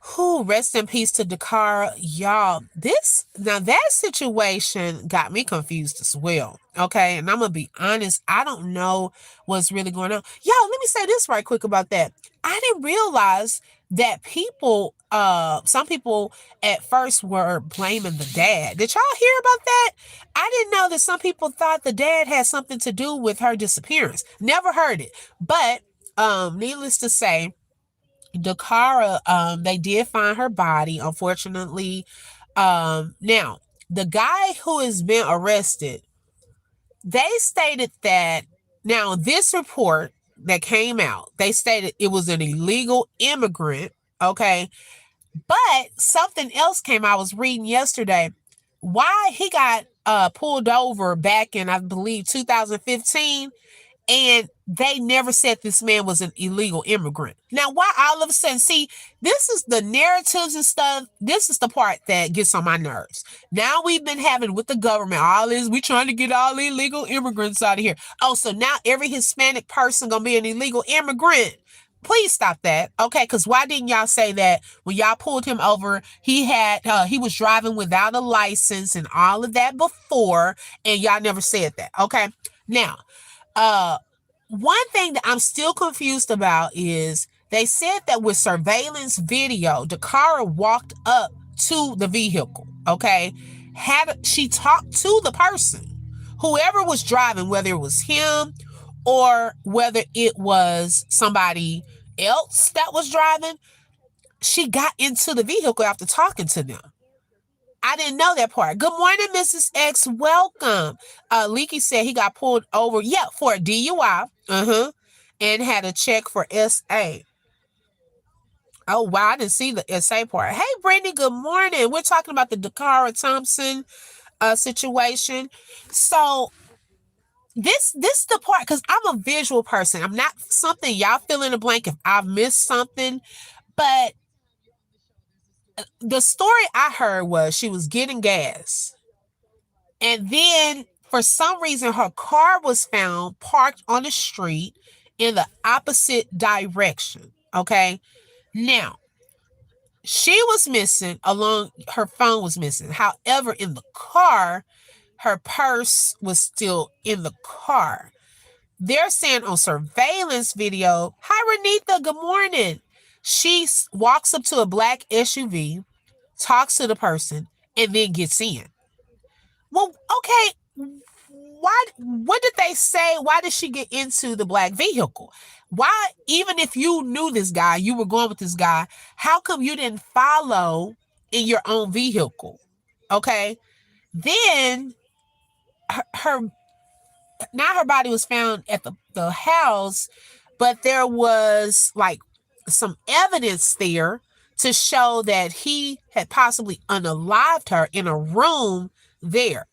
[SPEAKER 1] Who rest in peace to Dakara, y'all. That situation got me confused as well. Okay, and I'm gonna be honest, I don't know what's really going on. Y'all, let me say this right quick about that. I didn't realize that some people at first were blaming the dad. Did y'all hear about that? I didn't know that some people thought the dad had something to do with her disappearance. Never heard it. But needless to say, Dakara, they did find her body, unfortunately. Now, the guy who has been arrested, they stated that, now, this report that came out, they stated it was an illegal immigrant, okay? But something else came, I was reading yesterday, why he got pulled over back in, I believe, 2015, and they never said this man was an illegal immigrant. Now, why all of a sudden? See, this is the narratives and stuff. This is the part that gets on my nerves. Now we've been having with the government all this, we trying to get all the illegal immigrants out of here. Oh, so now every Hispanic person gonna be an illegal immigrant. Please stop that. Okay, because why didn't y'all say that when y'all pulled him over, he was driving without a license and all of that before, and y'all never said that. Okay. Now, uh, one thing that I'm still confused about is they said that with surveillance video, Dakara walked up to the vehicle, okay? Had she talked to the person, whoever was driving, whether it was him or whether it was somebody else that was driving, she got into the vehicle after talking to them. I didn't know that part. Good morning, Mrs. X. Welcome. Leaky said he got pulled over, for a DUI. And had a check for SA. Oh, wow. I didn't see the SA part. Hey, Brittany, good morning. We're talking about the Dakara Thompson situation. So this is the part, because I'm a visual person. I'm not something, y'all fill in the blank if I've missed something. But the story I heard was she was getting gas. And then for some reason, her car was found parked on the street in the opposite direction. Okay. Now, she was missing her phone was missing. However, in the car, her purse was still in the car. They're saying on surveillance video, hi, Renita, good morning. She walks up to a black SUV, talks to the person, and then gets in. Well, okay, what did they say? Why did she get into the black vehicle? Why, even if you knew this guy, you were going with this guy, how come you didn't follow in your own vehicle? Okay. Then her body was found at the house, but there was like some evidence there to show that he had possibly unalived her in a room there.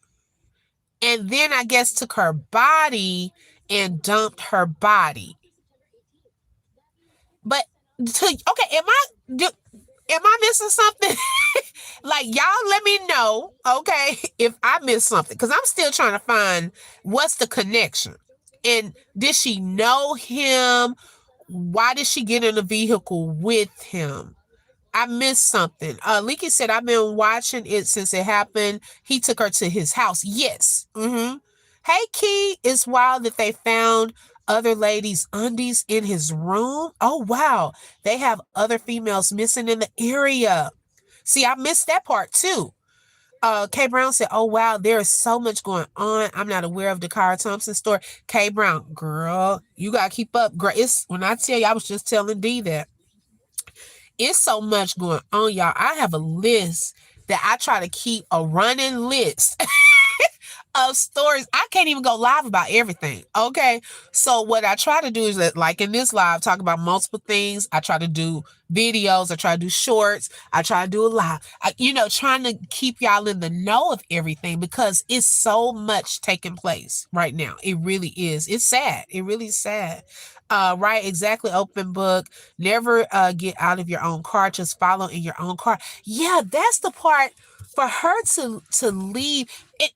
[SPEAKER 1] And then I guess took her body and dumped her body. But okay, am I missing something? Like, y'all let me know, okay, if I missed something, because I'm still trying to find what's the connection. And did she know him? Why did she get in a vehicle with him? I missed something. Leaky said, I've been watching it since it happened. He took her to his house. Yes. Hey, Key, it's wild that they found other ladies' undies in his room. Oh, wow. They have other females missing in the area. See, I missed that part too. K Brown said, oh, wow, there is so much going on. I'm not aware of Dakara Thompson's story. K Brown, girl, you got to keep up. Girl, when I tell you, I was just telling D that it's so much going on, y'all. I have a list that I try to keep, a running list of stories. I can't even go live about everything. Okay. So what I try to do is that, like in this live, talk about multiple things. I try to do videos. I try to do shorts. I try to do a live. Trying to keep y'all in the know of everything because it's so much taking place right now. It really is. It's sad. It really is sad. Right, exactly. Open book. Never get out of your own car. Just follow in your own car. Yeah, that's the part for her to leave.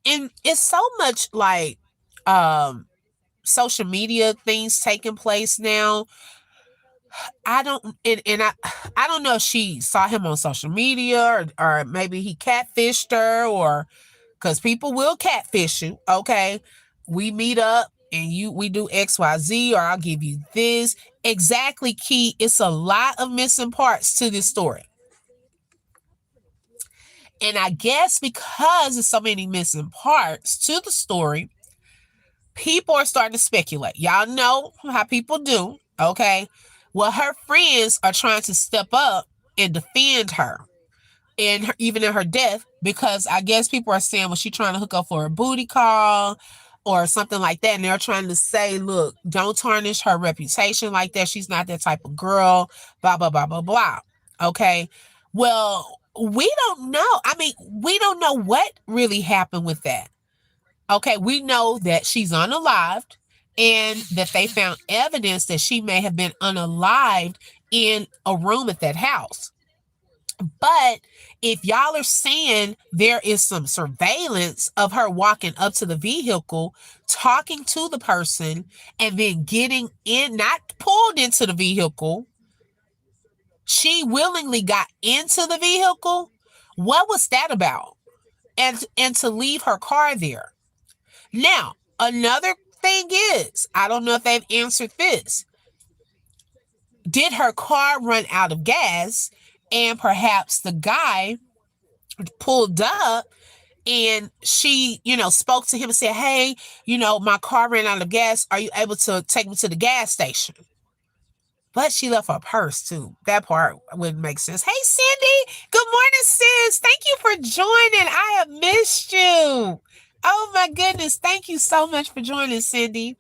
[SPEAKER 1] And it's so much like um social media things taking place now. I don't and I don't know if she saw him on social media or maybe he catfished her, or because people will catfish you. Okay, we meet up and we do XYZ, or I'll give you this. Exactly, Key. It's a lot of missing parts to this story. And I guess because there's so many missing parts to the story, people are starting to speculate. Y'all know how people do, okay? Well, her friends are trying to step up and defend her, and even in her death, because I guess people are saying, was she trying to hook up for a booty call or something like that? And they're trying to say, look, don't tarnish her reputation like that. She's not that type of girl, blah, blah, blah, blah, blah. Okay. Well, we don't know. I mean, we don't know what really happened with that. Okay. We know that she's unalived and that they found evidence that she may have been unalived in a room at that house. But if y'all are saying there is some surveillance of her walking up to the vehicle, talking to the person, and then getting in, not pulled into the vehicle, she willingly got into the vehicle. What was that about? And to leave her car there. Now, another thing is, I don't know if they've answered this. Did her car run out of gas and perhaps the guy pulled up and she, spoke to him and said, hey, my car ran out of gas. Are you able to take me to the gas station? But she left her purse too. That part wouldn't make sense. Hey, Cindy. Good morning, sis. Thank you for joining. I have missed you. Oh my goodness. Thank you so much for joining, Cindy.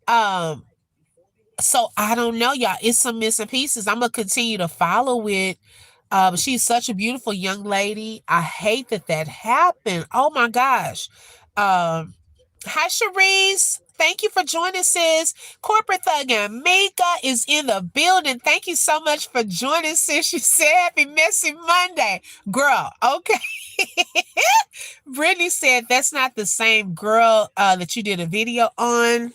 [SPEAKER 1] So I don't know, y'all. It's some missing pieces. I'm gonna continue to follow it. She's such a beautiful young lady. I hate that happened. Oh my gosh. Hi, Cherise. Thank you for joining, sis. Corporate Thug and Mika is in the building. Thank you so much for joining, sis. She said, happy messy Monday. Girl, okay. Brittany said, that's not the same girl that you did a video on.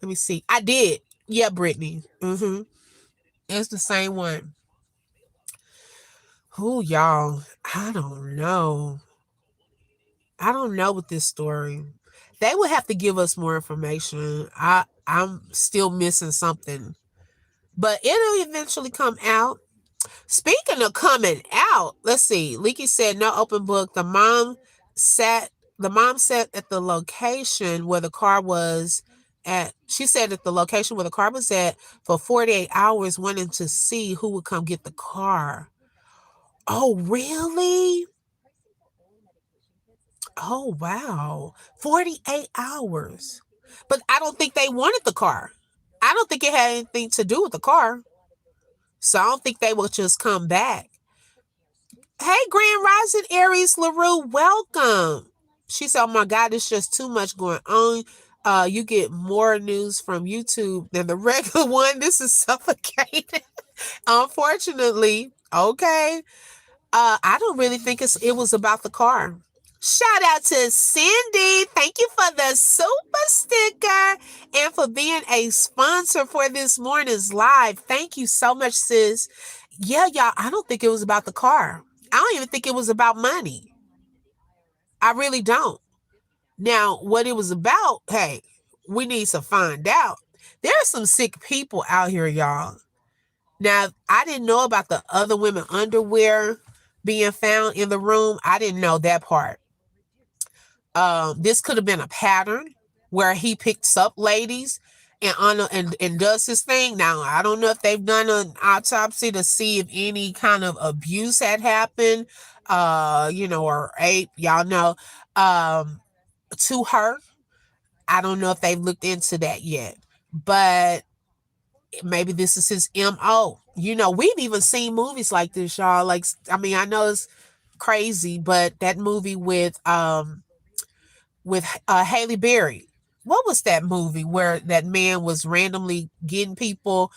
[SPEAKER 1] Let me see. I did. Yeah, Brittany. It's the same one. Who, y'all? I don't know. I don't know with this story. They would have to give us more information. I'm still missing something. But it'll eventually come out. Speaking of coming out, let's see. Leaky said no open book. The mom sat at the location where the car was at. She said at the location where the car was at for 48 hours, wanting to see who would come get the car. Oh, really? Oh, wow. 48 hours. But I don't think they wanted the car. I don't think it had anything to do with the car. So I don't think they will just come back. Hey, Grand Rising Aries LaRue, welcome. She said, oh my God, it's just too much going on. You get more news from YouTube than the regular one. This is suffocating. Unfortunately, okay. I don't really think it was about the car. Shout out to Cindy. Thank you for the super sticker and for being a sponsor for this morning's live. Thank you so much, sis. Yeah, y'all, I don't think it was about the car. I don't even think it was about money. I really don't. Now, what it was about, hey, we need to find out. There are some sick people out here, y'all. Now, I didn't know about the other women underwear being found in the room. I didn't know that part. This could have been a pattern where he picks up ladies and does his thing. Now I don't know if they've done an autopsy to see if any kind of abuse had happened, or ape, y'all know, to her. I don't know if they've looked into that yet, but maybe this is his MO. We've even seen movies like this, y'all. Like, I mean, I know it's crazy, but that movie with Haley Berry. What was that movie where that man was randomly getting people,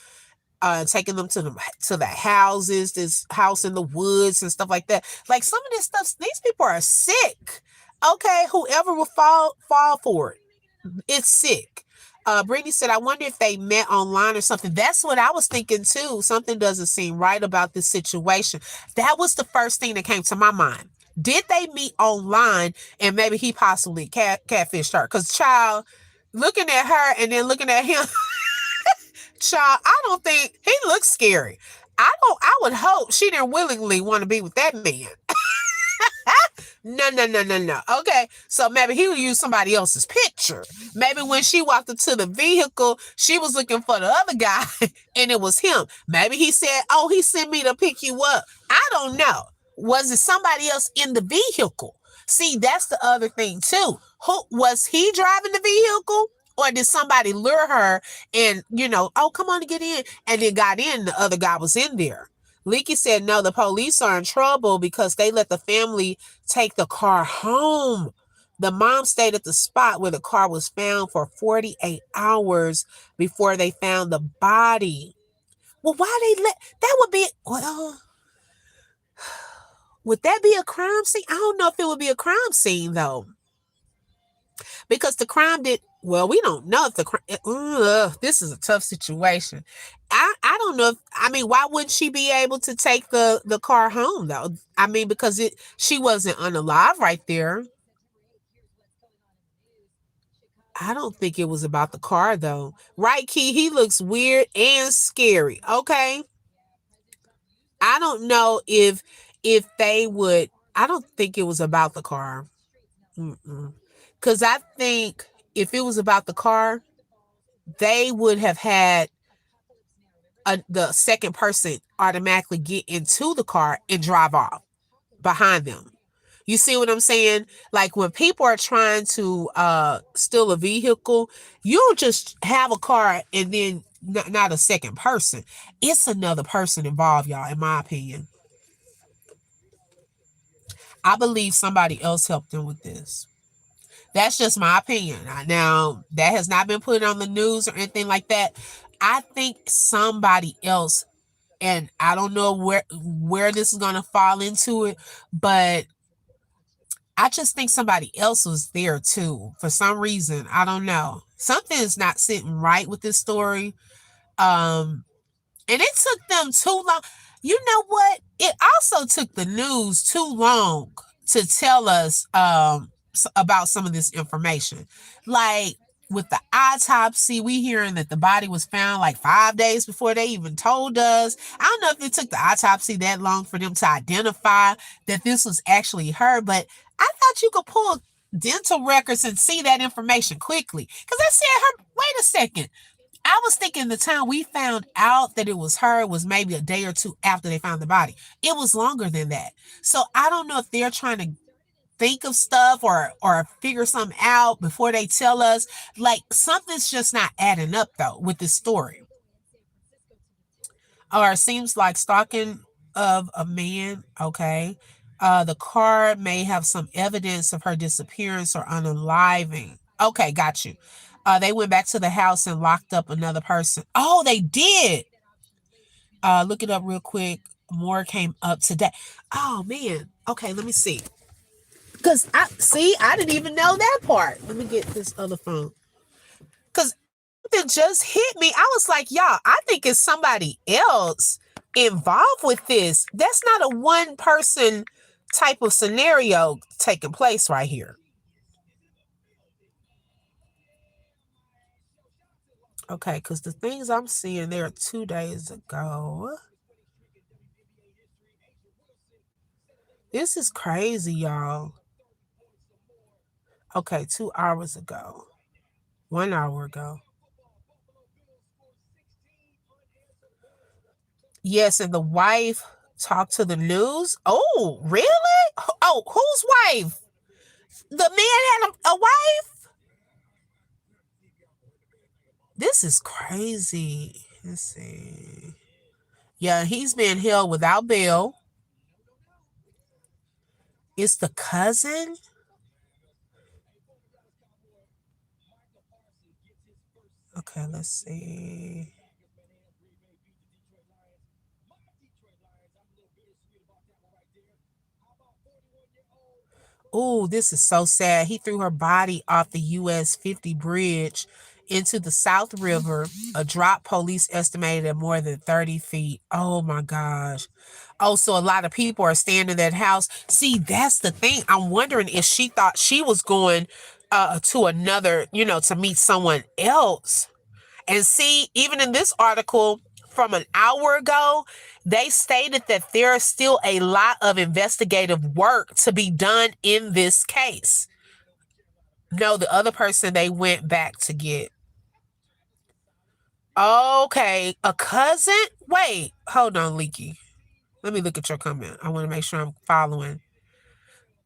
[SPEAKER 1] taking them to the houses, this house in the woods and stuff like that. Like some of this stuff, these people are sick. Okay, whoever will fall for it, it's sick. Brittany said, I wonder if they met online or something. That's what I was thinking too. Something doesn't seem right about this situation. That was the first thing that came to my mind. Did they meet online and maybe he possibly catfished her? Because, child, looking at her and then looking at him, child, I don't think he looks scary. I would hope she didn't willingly want to be with that man. No, no, no, no, no. Okay, so maybe he would use somebody else's picture. Maybe when she walked into the vehicle, she was looking for the other guy and it was him. Maybe he said, oh, he sent me to pick you up. I don't know. Was it somebody else in the vehicle? See, that's the other thing too. Who was he driving the vehicle? Or did somebody lure her and, oh, come on to get in, and then got in, the other guy was in there? Leaky said, no, the police are in trouble because they let the family take the car home. The mom stayed at the spot where the car was found for 48 hours before they found the body. Well, why they let that would be, well, would that be a crime scene? I don't know if it would be a crime scene though. Because the crime did, well, we don't know if the crime, this is a tough situation. I don't know if, I mean, why wouldn't she be able to take the car home though? I mean, because she wasn't unalive right there. I don't think it was about the car though. Right, Key? He looks weird and scary. Okay. I don't know if they would, I don't think it was about the car. Because I think if it was about the car, they would have had the second person automatically get into the car and drive off behind them. You see what I'm saying? Like when people are trying to steal a vehicle, you don't just have a car and then not a second person. It's another person involved, y'all, in my opinion. I believe somebody else helped them with this. That's just my opinion. Now, that has not been put on the news or anything like that. I think somebody else, and I don't know where this is going to fall into it, but I just think somebody else was there too for some reason. I don't know. Something is not sitting right with this story. And it took them too long. You know what? It also took the news too long to tell us about some of this information. Like with the autopsy, we hearing that the body was found like 5 days before they even told us. I don't know if it took the autopsy that long for them to identify that this was actually her, but I thought you could pull dental records and see that information quickly. Because I said, her, wait a second. I was thinking the time we found out that it was her was maybe a day or two after they found the body. It was longer than that. So I don't know if they're trying to think of stuff or figure something out before they tell us. Like something's just not adding up though with this story. Or it seems like stalking of a man. Okay. The car may have some evidence of her disappearance or unaliving. Okay, got you. They went back to the house and locked up another person. Oh, they did. Look it up real quick. More came up today. Oh man. Okay, let me see. Cause I didn't even know that part. Let me get this other phone. Cause it just hit me. I was like, y'all, I think it's somebody else involved with this. That's not a one person type of scenario taking place right here. Okay, because the things I'm seeing there 2 days ago. This is crazy, y'all. Okay, 2 hours ago. 1 hour ago. Yes, and the wife talked to the news. Oh, really? Oh, whose wife? The man had a wife? This is crazy. Let's see. Yeah, he's been held without bail. It's the cousin? Okay, let's see. Oh, this is so sad. He threw her body off the US 50 bridge into the South River, a drop police estimated at more than 30 feet. Oh my gosh. Oh, so a lot of people are staying in that house. See, that's the thing. I'm wondering if she thought she was going to another, to meet someone else. And see, even in this article from an hour ago, they stated that there is still a lot of investigative work to be done in this case. No, the other person they went back to get. Okay, a cousin? Wait, hold on, Leaky. Let me look at your comment. I want to make sure I'm following.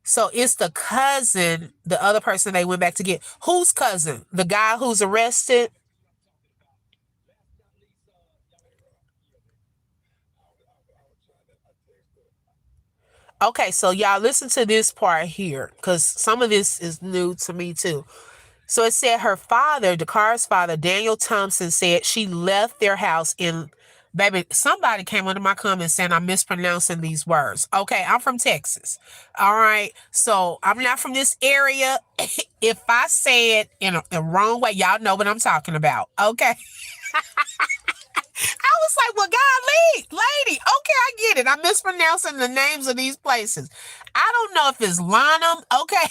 [SPEAKER 1] So it's the cousin, the other person they went back to get. Whose cousin? The guy who's arrested? Okay, so y'all listen to this part here because some of this is new to me too. So it said her father, Dakar's father, Daniel Thompson, said she left their house in. Baby, somebody came under my comments saying I'm mispronouncing these words. Okay, I'm from Texas. All right, so I'm not from this area. If I say it in a wrong way, y'all know what I'm talking about. Okay. I was like, well, golly, lady, okay, I get it. I'm mispronouncing the names of these places. I don't know if it's Lanham, okay,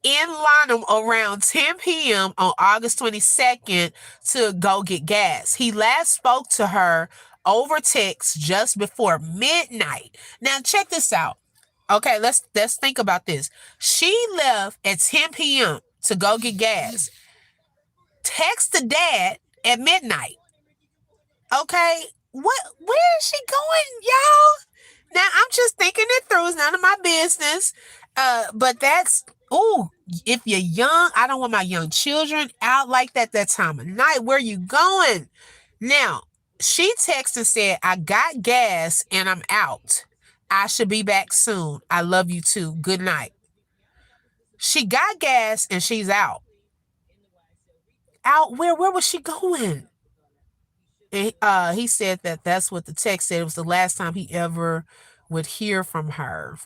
[SPEAKER 1] in Lanham around 10 p.m. on August 22nd to go get gas. He last spoke to her over text just before midnight. Now, check this out. Okay, let's think about this. She left at 10 p.m. to go get gas. Text the dad at midnight. Okay, where is she going, y'all? Now I'm just thinking it through. It's none of my business. But that's ooh, if you're young, I don't want my young children out like that time of night. Where you going? Now, she texted and said, I got gas and I'm out. I should be back soon. I love you too. Good night. She got gas and she's out. Out where? Where was she going? And he said that that's what the text said. It was the last time he ever would hear from her.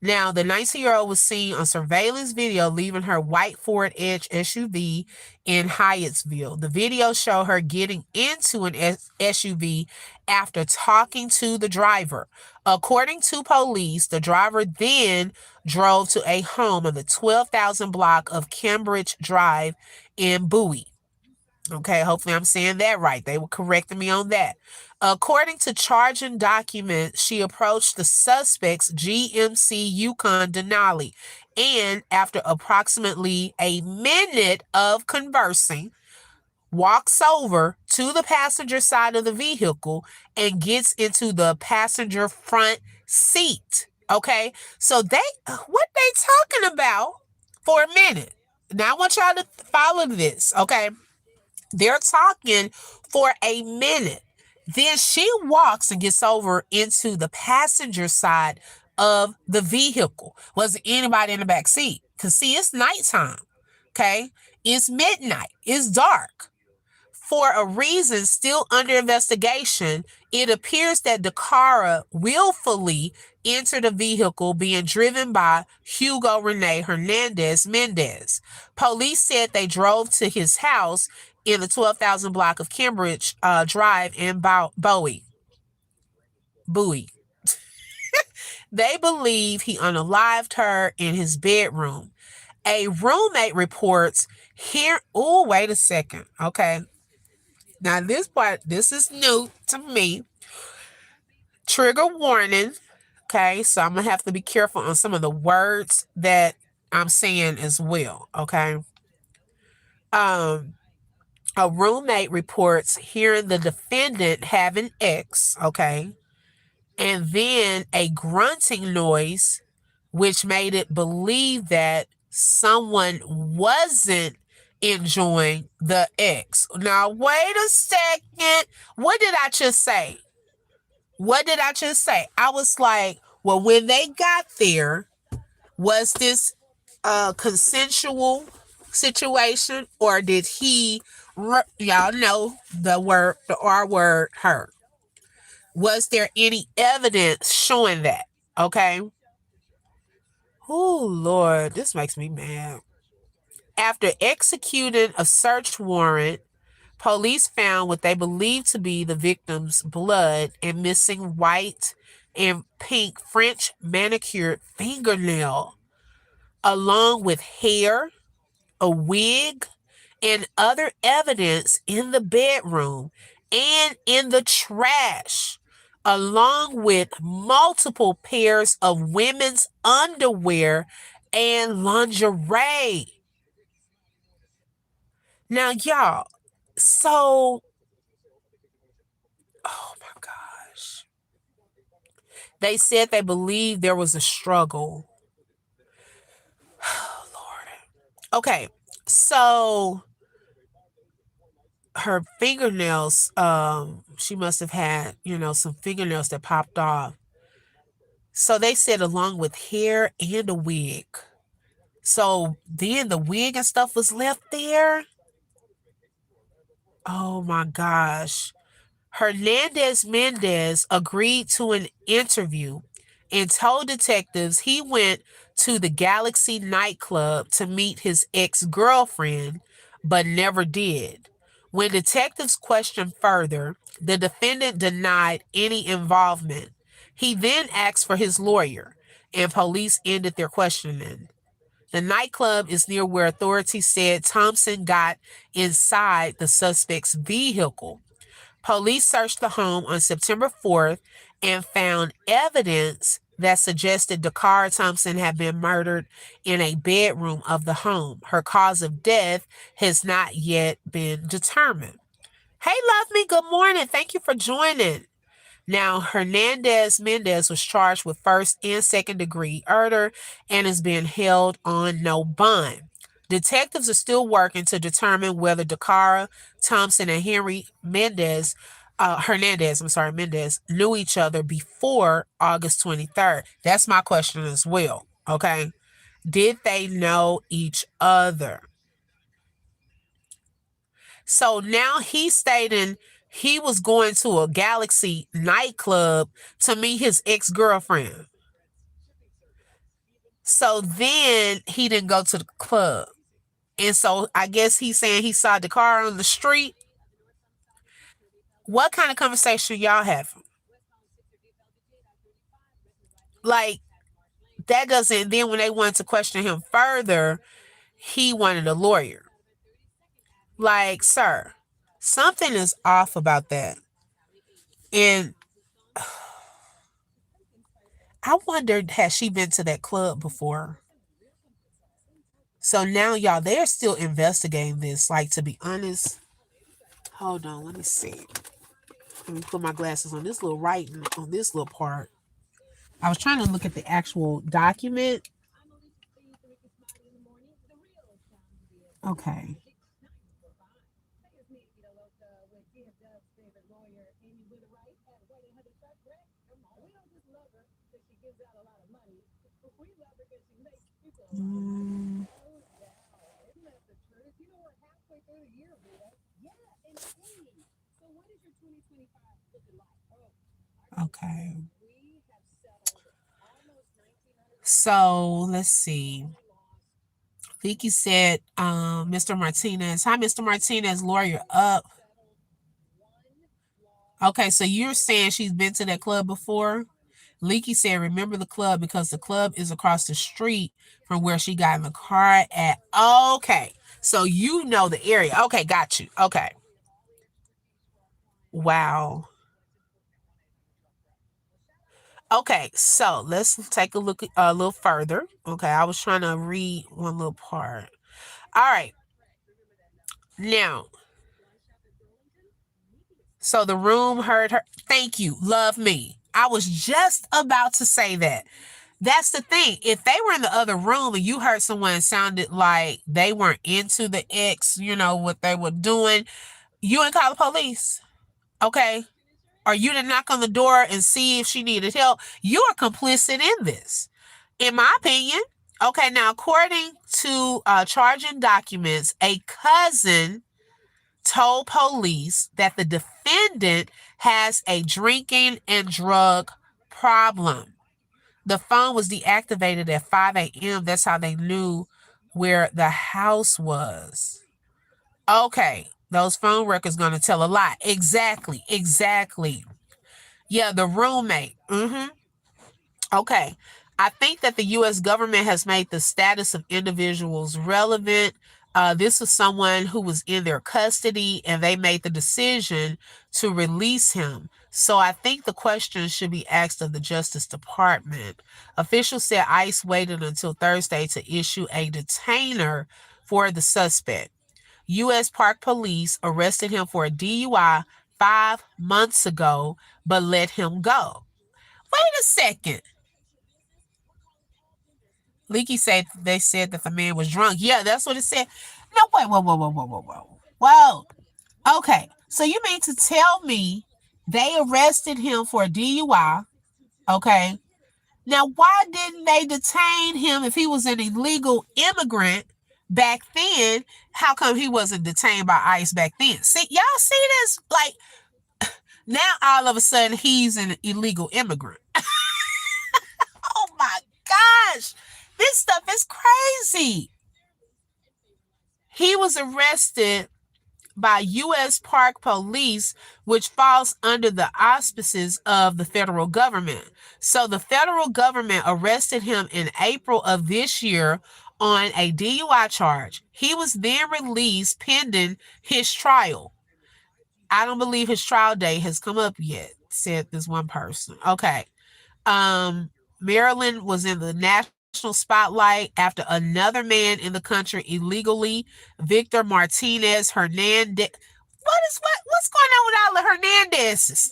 [SPEAKER 1] Now, the 19-year-old was seen on surveillance video leaving her white Ford Edge SUV in Hyattsville. The video showed her getting into an SUV after talking to the driver. According to police, the driver then drove to a home on the 12,000 block of Cambridge Drive in Bowie. Okay, hopefully I'm saying that right. They were correcting me on that. According to charging documents, she approached the suspect's GMC Yukon Denali, and after approximately a minute of conversing, walks over to the passenger side of the vehicle and gets into the passenger front seat. Okay, so what they talking about for a minute? Now I want y'all to follow this. Okay, they're talking for a minute. Then she walks and gets over into the passenger side of the vehicle. Wasn't anybody in the back seat? Because, see, it's nighttime. Okay. It's midnight. It's dark. For a reason still under investigation, it appears that Dakara willfully entered the vehicle being driven by Hugo Rene Hernandez Mendez. Police said they drove to his house in the 12,000 block of Cambridge Drive in Bowie. They believe he unalived her in his bedroom. A roommate reports here. Oh, wait a second. Okay. Now, this part, this is new to me. Trigger warning. Okay, so I'm gonna have to be careful on some of the words that I'm saying as well. Okay. Um, A roommate reports hearing the defendant have an ex, okay, and then a grunting noise, which made it believe that someone wasn't enjoying the ex. Now, wait a second. What did I just say? What did I just say? I was like, well, when they got there, was this a consensual situation, or did he, y'all know the word, the R word, her? Was there any evidence showing that? Okay. Oh, Lord, this makes me mad. After executing a search warrant, police found what they believed to be the victim's blood and missing white and pink French manicured fingernail, along with hair, a wig, and other evidence in the bedroom and in the trash, along with multiple pairs of women's underwear and lingerie. Now, y'all, so, oh my gosh. They said they believed there was a struggle. Oh, Lord. Okay, so her fingernails, she must have had, some fingernails that popped off. So they said along with hair and a wig. So then the wig and stuff was left there. Oh my gosh. Hernandez Mendez agreed to an interview and told detectives he went to the Galaxy nightclub to meet his ex girlfriend, but never did. When detectives questioned further, the defendant denied any involvement. He then asked for his lawyer, and police ended their questioning. The nightclub is near where authorities said Thompson got inside the suspect's vehicle. Police searched the home on September 4th and found evidence that suggested Dakara Thompson had been murdered in a bedroom of the home. Her cause of death has not yet been determined. Hey, love me. Good morning. Thank you for joining. Now, Hernandez Mendez was charged with first and second degree murder and is being held on no bond. Detectives are still working to determine whether Dakara Thompson and Henry Mendez knew each other before August 23rd. That's my question as well. Okay. Did they know each other? So now he's stating he was going to a Galaxy nightclub to meet his ex girlfriend. So then he didn't go to the club. And so I guess he's saying he saw the car on the street. What kind of conversation y'all having? Like, that doesn't, then when they wanted to question him further, he wanted a lawyer. Like, sir, something is off about that. And I wondered, has she been to that club before? So now, y'all, they're still investigating this. Like, to be honest, hold on, let me see. Let me put my glasses on this little writing on this little part. I was trying to look at the actual document. Okay. Mm, okay. So let's see. Vicky said, Mr. Martinez. Hi, Mr. Martinez, lawyer up. Okay, so you're saying she's been to that club before? Leaky said, remember the club because the club is across the street from where she got in the car at. Okay, so you know the area. Okay, got you. Okay. Wow. Okay, so let's take a look a little further. Okay, I was trying to read one little part. All right. Now, So the room heard her. Thank you. Love me. I was just about to say that. That's the thing. If they were in the other room and you heard someone sounded like they weren't into the ex, what they were doing, you ain't call the police. Okay? Or you didn't knock on the door and see if she needed help. You are complicit in this, in my opinion. Okay, now according to charging documents, a cousin told police that the defendant has a drinking and drug problem. The phone was deactivated at 5 a.m. That's how they knew where the house was. Okay, those phone records going to tell a lot. Exactly. Yeah, the roommate. Okay. I think that the U.S. government has made the status of individuals relevant. This was someone who was in their custody and they made the decision to release him. So I think the question should be asked of the Justice Department. Officials said ICE waited until Thursday to issue a detainer for the suspect. U.S. Park Police arrested him for a DUI 5 months ago, but let him go. Wait a second. Leaky said they said that the man was drunk. Yeah, that's what it said. No, wait, whoa. Okay, so you mean to tell me they arrested him for a DUI? Okay. Now, why didn't they detain him if he was an illegal immigrant back then? How come he wasn't detained by ICE back then? See, y'all see this? Like, now all of a sudden he's an illegal immigrant. Oh my gosh. This stuff is crazy. He was arrested by U.S. Park Police, which falls under the auspices of the federal government. So the federal government arrested him in April of this year on a DUI charge. He was then released pending his trial. I don't believe his trial date has come up yet, said this one person. Okay. Maryland was in the national spotlight after another man in the country illegally, Victor Martinez Hernandez. What's going on with all the Hernandezes?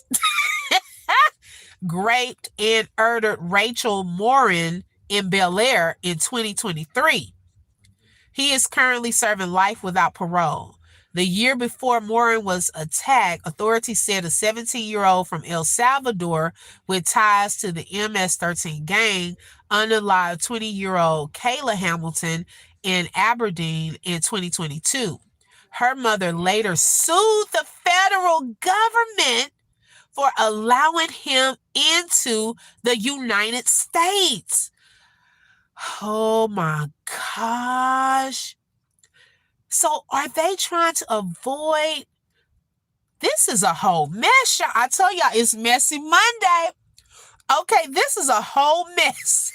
[SPEAKER 1] Raped and murdered Rachel Morin in Bel Air in 2023. He is currently serving life without parole. The year before Morin was attacked, authorities said a 17-year-old from El Salvador with ties to the MS-13 gang unalived 20-year-old Kayla Hamilton in Aberdeen in 2022. Her mother later sued the federal government for allowing him into the United States. Oh my gosh. So are they trying to avoid? This is a whole mess, y'all. I tell y'all, it's Messy Monday. Okay, this is a whole mess.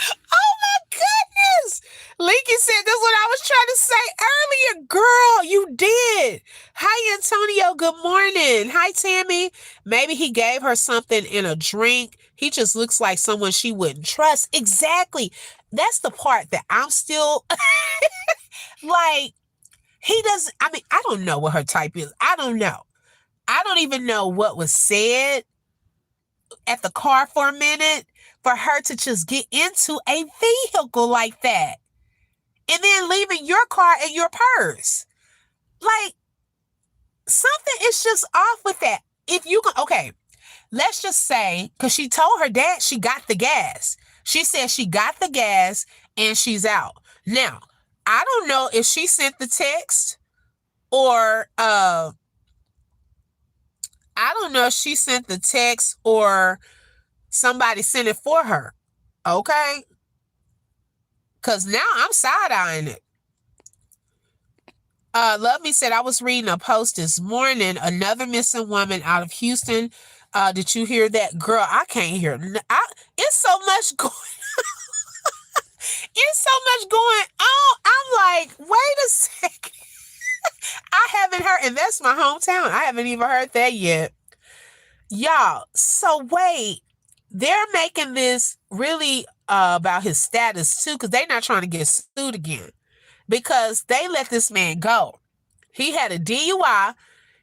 [SPEAKER 1] Oh my goodness. Leaky said this is what I was trying to say earlier. Girl, you did. Hi, Antonio. Good morning. Hi, Tammy. Maybe he gave her something in a drink. He just looks like someone she wouldn't trust. Exactly. That's the part that I'm still like, he doesn't, I don't know what her type is. I don't know. I don't even know what was said at the car for a minute for her to just get into a vehicle like that and then leaving your car and your purse. Like, something is just off with that. If you can, okay, let's just say, because she told her dad she got the gas. She said she got the gas and she's out. Now, I don't know if she sent the text or I don't know if she sent the text or somebody sent it for her. Okay? Because now I'm side-eyeing it. Love Me said, I was reading a post this morning, another missing woman out of Houston. Did you hear that? Girl, I can't hear. It's so much going on. It's so much going on. I'm like, wait a second. I haven't heard, and that's my hometown. I haven't even heard that yet. Y'all, so wait. They're making this really about his status too, because they're not trying to get sued again. Because they let this man go. He had a DUI.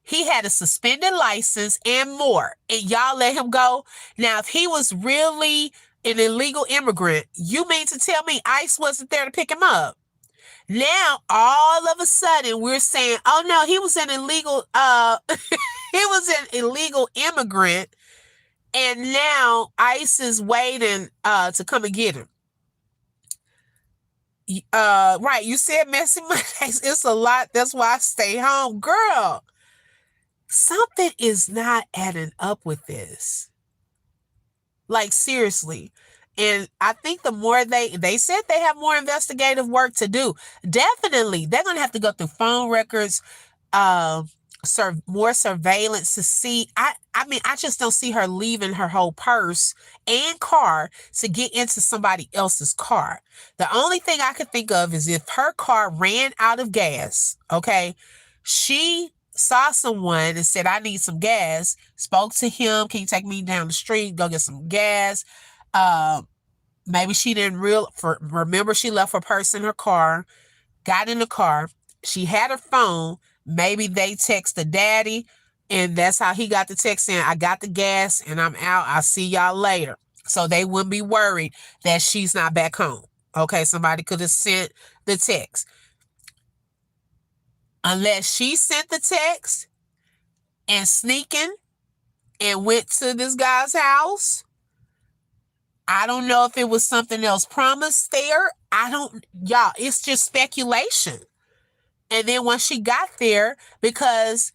[SPEAKER 1] He had a suspended license and more, and y'all let him go. Now, if he was really an illegal immigrant, you mean to tell me ICE wasn't there to pick him up? Now, all of a sudden, we're saying, oh no, he was an illegal, he was an illegal immigrant, and now ICE is waiting to come and get him. Right, you said messy Mondays. It's a lot. That's why I stay home. Girl, something is not adding up with this. Like, seriously. And I think the more they said they have more investigative work to do. Definitely, they're gonna have to go through phone records, more surveillance to see. I mean, I just don't see her leaving her whole purse and car to get into somebody else's car. The only thing I could think of is if her car ran out of gas. Okay, she saw someone and said, I need some gas, spoke to him, can you take me down the street, go get some gas? Maybe she didn't remember she left her purse in her car, got in the car, she had her phone, maybe they texted daddy, and that's how he got the text saying, I got the gas and I'm out, I'll see y'all later. So they wouldn't be worried that she's not back home. Okay, somebody could have sent the text. Unless she sent the text and sneaking and went to this guy's house. I don't know if it was something else promised there. Y'all, it's just speculation. And then once she got there, because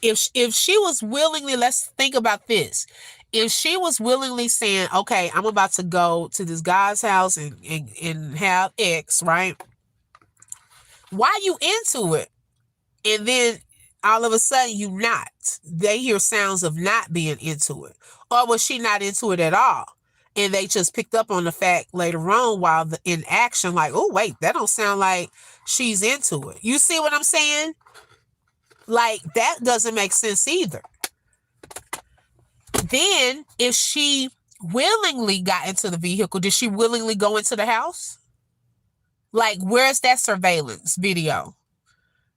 [SPEAKER 1] if she was willingly, let's think about this. If she was willingly saying, okay, I'm about to go to this guy's house and have X, right? Why you into it? And then all of a sudden you not. They hear sounds of not being into it. Or was she not into it at all? And they just picked up on the fact later on while in action, like, oh, wait, that don't sound like she's into it. You see what I'm saying? Like, that doesn't make sense either. Then, if she willingly got into the vehicle, did she willingly go into the house? Like, where's that surveillance video?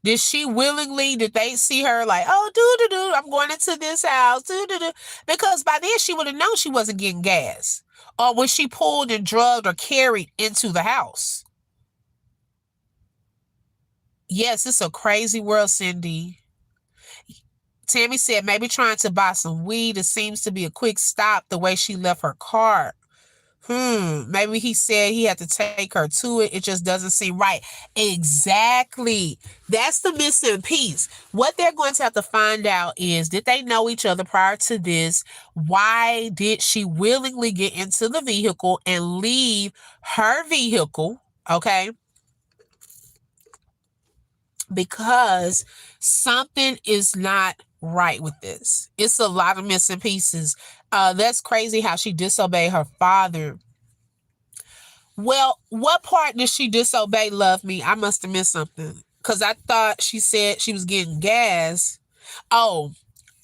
[SPEAKER 1] Did she willingly, did they see her like, oh, I'm going into this house, because by then she would have known she wasn't getting gas. Or was she pulled and drugged or carried into the house? Yes, it's a crazy world, Cindy. Tammy said maybe trying to buy some weed. It seems to be a quick stop the way she left her car. Maybe he said he had to take her to it. It just doesn't seem right. Exactly. That's the missing piece. What they're going to have to find out is, did they know each other prior to this? Why did she willingly get into the vehicle and leave her vehicle? Okay. Because something is not right with this. It's a lot of missing pieces. That's crazy how she disobeyed her father. Well, what part did she disobey, Love Me? I must have missed something. Because I thought she said she was getting gas. Oh,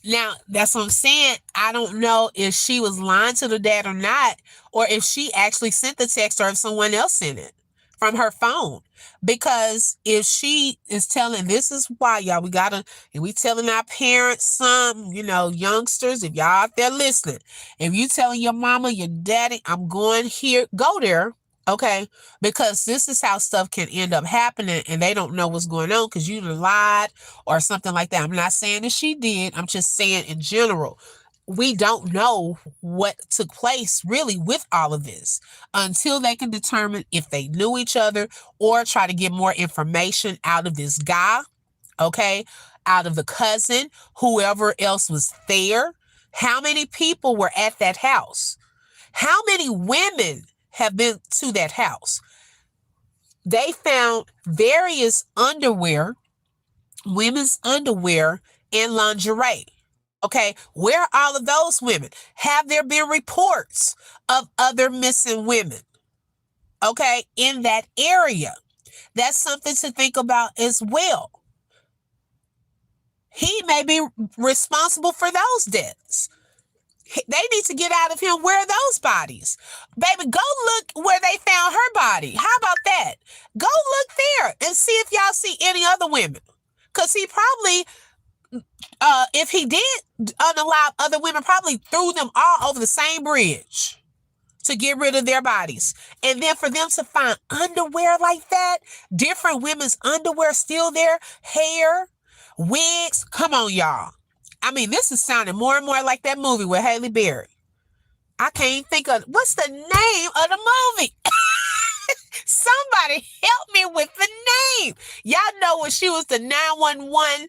[SPEAKER 1] now that's what I'm saying. I don't know if she was lying to the dad or not, or if she actually sent the text or if someone else sent it from her phone. Because if she is telling, this is why, y'all, and we telling our parents, some, youngsters, if y'all out there listening, if you telling your mama, your daddy, I'm going here, go there, okay? Because this is how stuff can end up happening and they don't know what's going on because you lied or something like that. I'm not saying that she did. I'm just saying in general. We don't know what took place really with all of this until they can determine if they knew each other or try to get more information out of this guy, okay, out of the cousin, whoever else was there. How many people were at that house? How many women have been to that house? They found various underwear, women's underwear, and lingerie. Okay, where are all of those women? Have there been reports of other missing women? Okay, in that area. That's something to think about as well. He may be responsible for those deaths. They need to get out of him. Where are those bodies? Baby, go look where they found her body. How about that? Go look there and see if y'all see any other women. Because he probably If he did unalive other women, probably threw them all over the same bridge to get rid of their bodies. And then for them to find underwear like that, different women's underwear still there, hair, wigs. Come on, y'all. I mean, this is sounding more and more like that movie with Halle Berry. I can't think of what's the name of the movie. Somebody help me with the name. Y'all know when she was the 911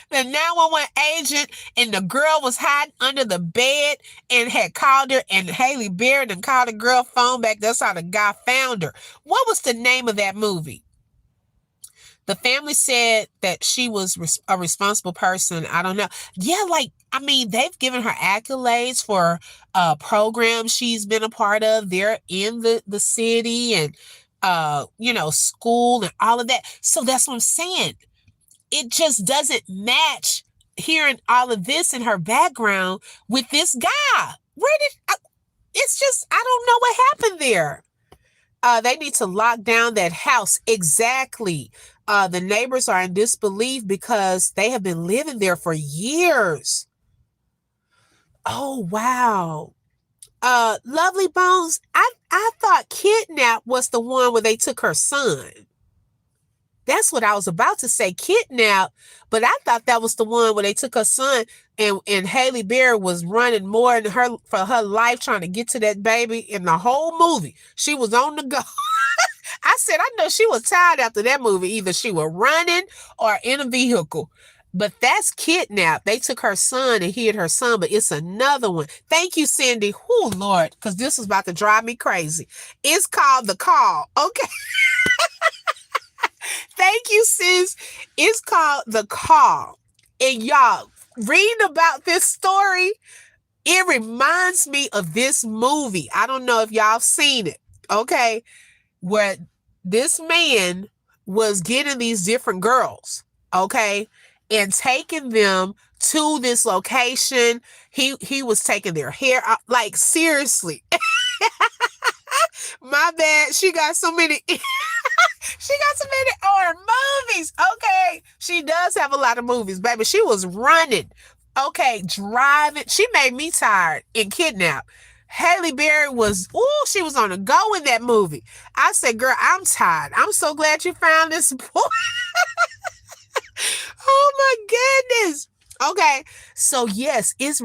[SPEAKER 1] the 911 agent and the girl was hiding under the bed and had called her, and Halle Berry and called the girl phone back. That's how the guy found her. What was the name of that movie? The family said that she was a responsible person. I don't know. Yeah, like, I mean, they've given her accolades for programs she's been a part of there in the city and, school and all of that. So that's what I'm saying. It just doesn't match hearing all of this in her background with this guy. It's just, I don't know what happened there. They need to lock down that house. Exactly. The neighbors are in disbelief because they have been living there for years. Oh, wow. Lovely Bones, I thought Kidnap was the one where they took her son. That's what I was about to say, Kidnap, but I thought that was the one where they took her son and Halle Berry was running more than her for her life trying to get to that baby in the whole movie. She was on the go. I said, I know she was tired after that movie. Either she was running or in a vehicle. But that's Kidnap. They took her son and hid her son, but it's another one. Thank you, Cindy. Oh, Lord, because this was about to drive me crazy. It's called The Call. Okay. Thank you, sis. It's called The Call. And y'all, reading about this story, it reminds me of this movie. I don't know if y'all seen it, okay? Where this man was getting these different girls, okay? And taking them to this location. He was taking their hair out. Like, seriously. My bad. She got so many... She got so many movies. Okay. She does have a lot of movies, baby. She was running. Okay. Driving. She made me tired in Kidnap. Halle Berry she was on the go in that movie. I said, girl, I'm tired. I'm so glad you found this book. Oh my goodness. Okay. So yes, it's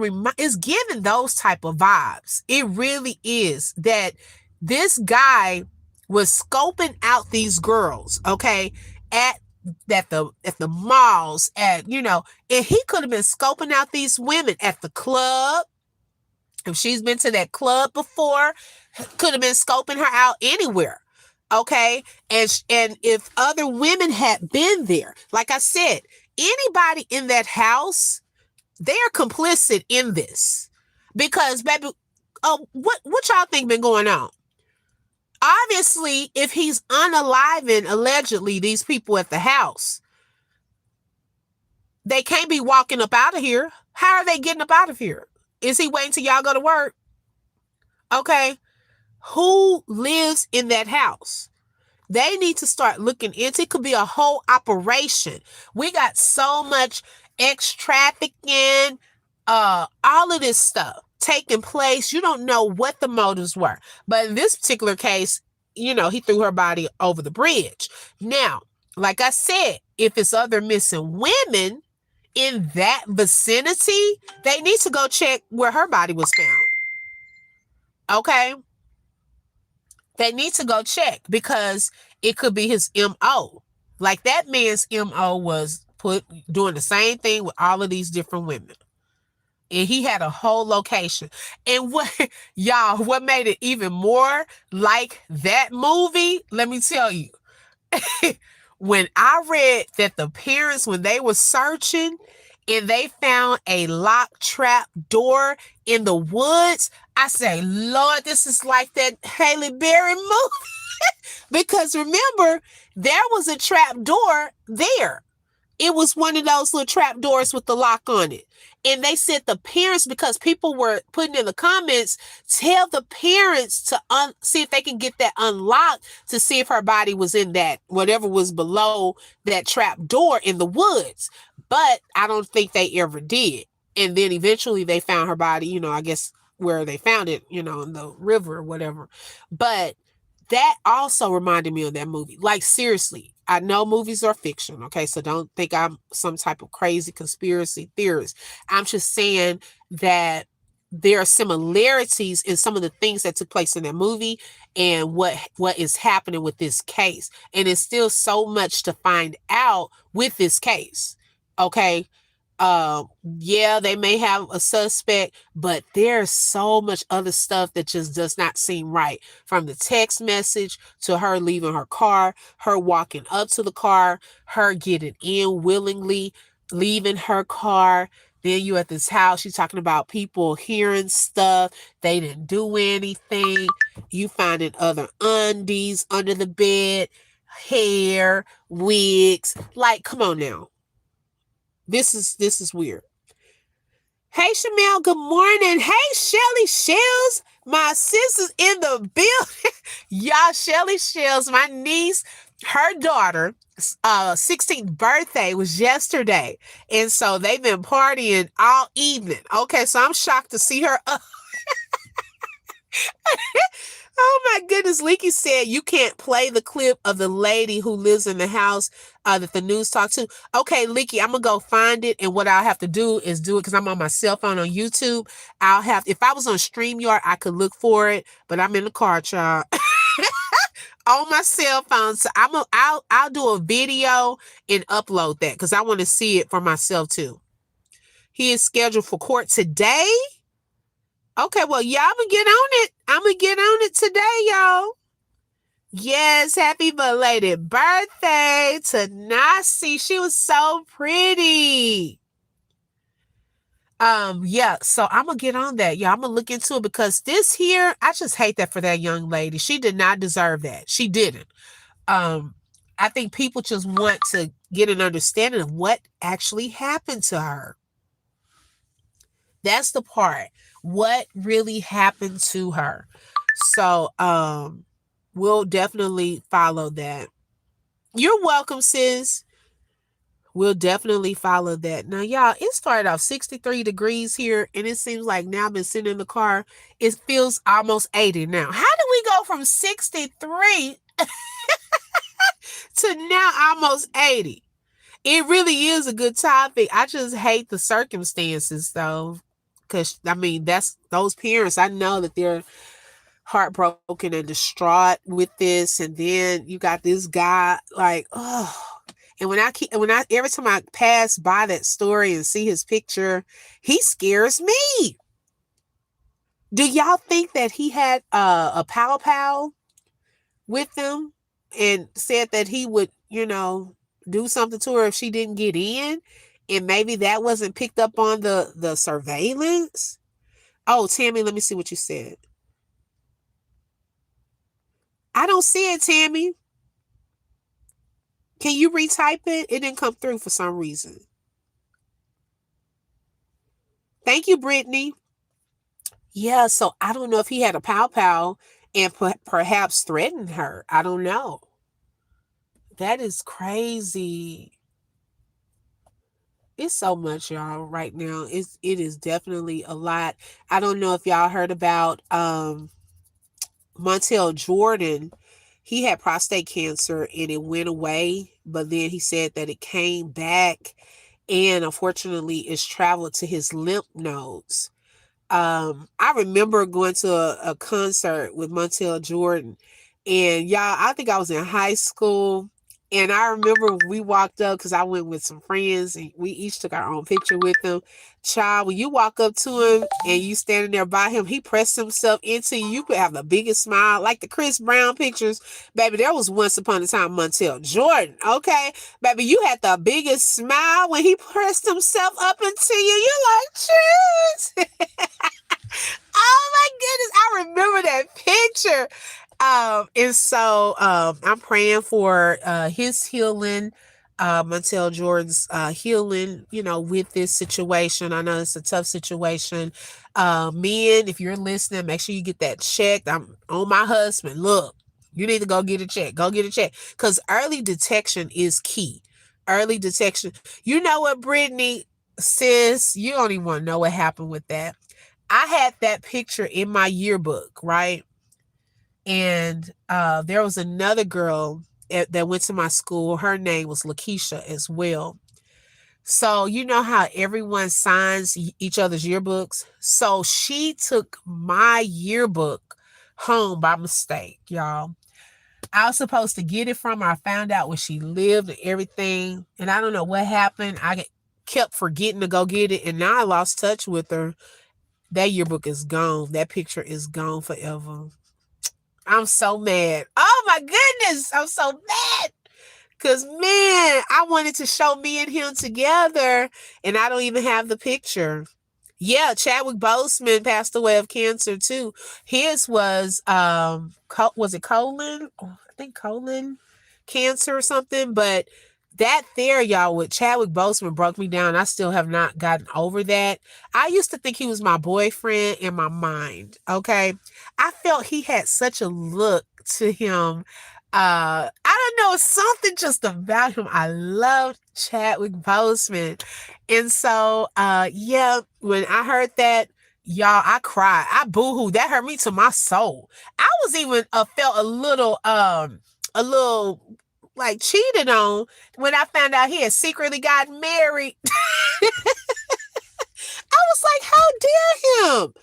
[SPEAKER 1] giving those type of vibes. It really is that this guy was scoping out these girls, okay, at the malls, and he could have been scoping out these women at the club. If she's been to that club before, could have been scoping her out anywhere. Okay. And if other women had been there, like I said, anybody in that house, they're complicit in this. Because, baby, what y'all think been going on? Obviously, if he's unaliving, allegedly, these people at the house, they can't be walking up out of here. How are they getting up out of here? Is he waiting till y'all go to work? Okay. Who lives in that house? They need to start looking into it. Could be a whole operation. We got so much ex-trafficking, all of this stuff taking place. You don't know what the motives were. But in this particular case, he threw her body over the bridge. Now, like I said, if it's other missing women in that vicinity, they need to go check where her body was found. Okay? They need to go check because it could be his MO. Like that man's MO was doing the same thing with all of these different women. And he had a whole location. And what made it even more like that movie, let me tell you. When I read that the parents, when they were searching and they found a locked trap door in the woods, I say, Lord, this is like that Halle Berry movie. Because remember, there was a trap door there. It was one of those little trap doors with the lock on it. And they said the parents, because people were putting in the comments, tell the parents to see if they can get that unlocked to see if her body was in that, whatever was below that trap door in the woods. But I don't think they ever did. And then eventually they found her body, I guess where they found it, in the river or whatever. But that also reminded me of that movie. Like, seriously, I know movies are fiction, okay? So don't think I'm some type of crazy conspiracy theorist. I'm just saying that there are similarities in some of the things that took place in that movie and what is happening with this case. And it's still so much to find out with this case. Okay? Yeah, they may have a suspect, but there's so much other stuff that just does not seem right. From the text message to her leaving her car, her walking up to the car, her getting in willingly, leaving her car. Then you at this house, she's talking about people hearing stuff. They didn't do anything. You finding other undies under the bed, hair, wigs. Like, come on now. This is weird. Hey Shamel, good morning. Hey Shelly Shells, my sister's in the building. Y'all, Shelly Shells, my niece, her daughter, 16th birthday was yesterday. And so they've been partying all evening. Okay, so I'm shocked to see her. Oh my goodness. Leaky said you can't play the clip of the lady who lives in the house that the news talked to. Okay, Leaky, I'm going to go find it. And what I'll have to do is do it because I'm on my cell phone on YouTube. If I was on StreamYard, I could look for it, but I'm in the car, child. On my cell phone. So I'll do a video and upload that because I want to see it for myself too. He is scheduled for court today. Okay, well, y'all, I'm going to get on it. I'm going to get on it today, y'all. Yes, happy belated birthday to Nasi. She was so pretty. Yeah, so I'm going to get on that. Yeah, I'm going to look into it because this here, I just hate that for that young lady. She did not deserve that. She didn't. I think people just want to get an understanding of what actually happened to her. That's the part. What really happened to her? So, we'll definitely follow that. You're welcome, sis. We'll definitely follow that. Now, y'all, it started off 63 degrees here, and it seems like now I've been sitting in the car. It feels almost 80 now. How did we go from 63 to now almost 80? It really is a good topic. I just hate the circumstances, though. Because, I mean, that's those parents. I know that they're heartbroken and distraught with this. And then you got this guy, like, oh. And every time I pass by that story and see his picture, he scares me. Do y'all think that he had a pow with them and said that he would, do something to her if she didn't get in? And maybe that wasn't picked up on the surveillance? Oh, Tammy, let me see what you said. I don't see it, Tammy. Can you retype it? It didn't come through for some reason. Thank you, Brittany. Yeah, so I don't know if he had a pow and perhaps threatened her. I don't know. That is crazy. It's so much, y'all, right now. It is definitely a lot. I don't know if y'all heard about Montel Jordan. He had prostate cancer and it went away, but then he said that it came back and unfortunately it's traveled to his lymph nodes. I remember going to a concert with Montel Jordan, and y'all, I think I was in high school. And I remember we walked up because I went with some friends and we each took our own picture with him. Child, when you walk up to him and you standing there by him, he pressed himself into you. You could have the biggest smile, like the Chris Brown pictures. Baby, there was once upon a time Montel Jordan, okay? Baby, you had the biggest smile when he pressed himself up into you. You're like, cheers. Oh my goodness, I remember that picture. And so I'm praying for his healing. Montel Jordan's healing, with this situation. I know it's a tough situation. Men, if you're listening, make sure you get that checked. I'm on my husband. Look, you need to go get a check. Go get a check. Because early detection is key. Early detection. You know what, Brittany, sis, you don't even want to know what happened with that. I had that picture in my yearbook, right? And there was another girl that went to my school. Her name was Lakeisha as well. So you know how everyone signs each other's yearbooks? So she took my yearbook home by mistake, y'all. I was supposed to get it from her. I found out where she lived and everything. And I don't know what happened. Kept forgetting to go get it. And now I lost touch with her. That yearbook is gone. That picture is gone forever. I'm so mad. Oh my goodness. I'm so mad. Cause man, I wanted to show me and him together and I don't even have the picture. Yeah, Chadwick Boseman passed away of cancer too. His was it colon? I think colon cancer or something, but that there, y'all, with Chadwick Boseman broke me down. I still have not gotten over that. I used to think he was my boyfriend in my mind. Okay. I felt he had such a look to him. I don't know, something just about him. I love Chadwick Boseman. And so yeah, when I heard that, y'all, I cried. I boo-hoo. That hurt me to my soul. I was even felt a little like cheated on when I found out he had secretly gotten married. I was like, how dare him?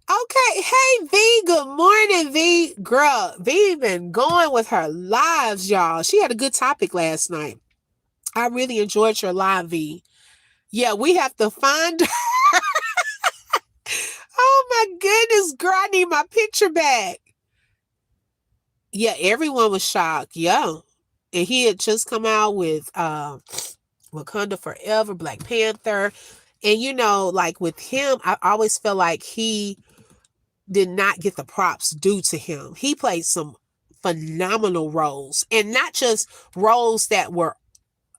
[SPEAKER 1] Okay, hey V, good morning V. Girl, V been going with her lives, y'all. She had a good topic last night. I really enjoyed your live, V. Yeah, we have to find. Oh my goodness, girl, I need my picture back. Yeah, everyone was shocked. Yeah. And he had just come out with Wakanda Forever, Black Panther. And like with him, I always felt like he did not get the props due to him. He played some phenomenal roles, and not just roles that were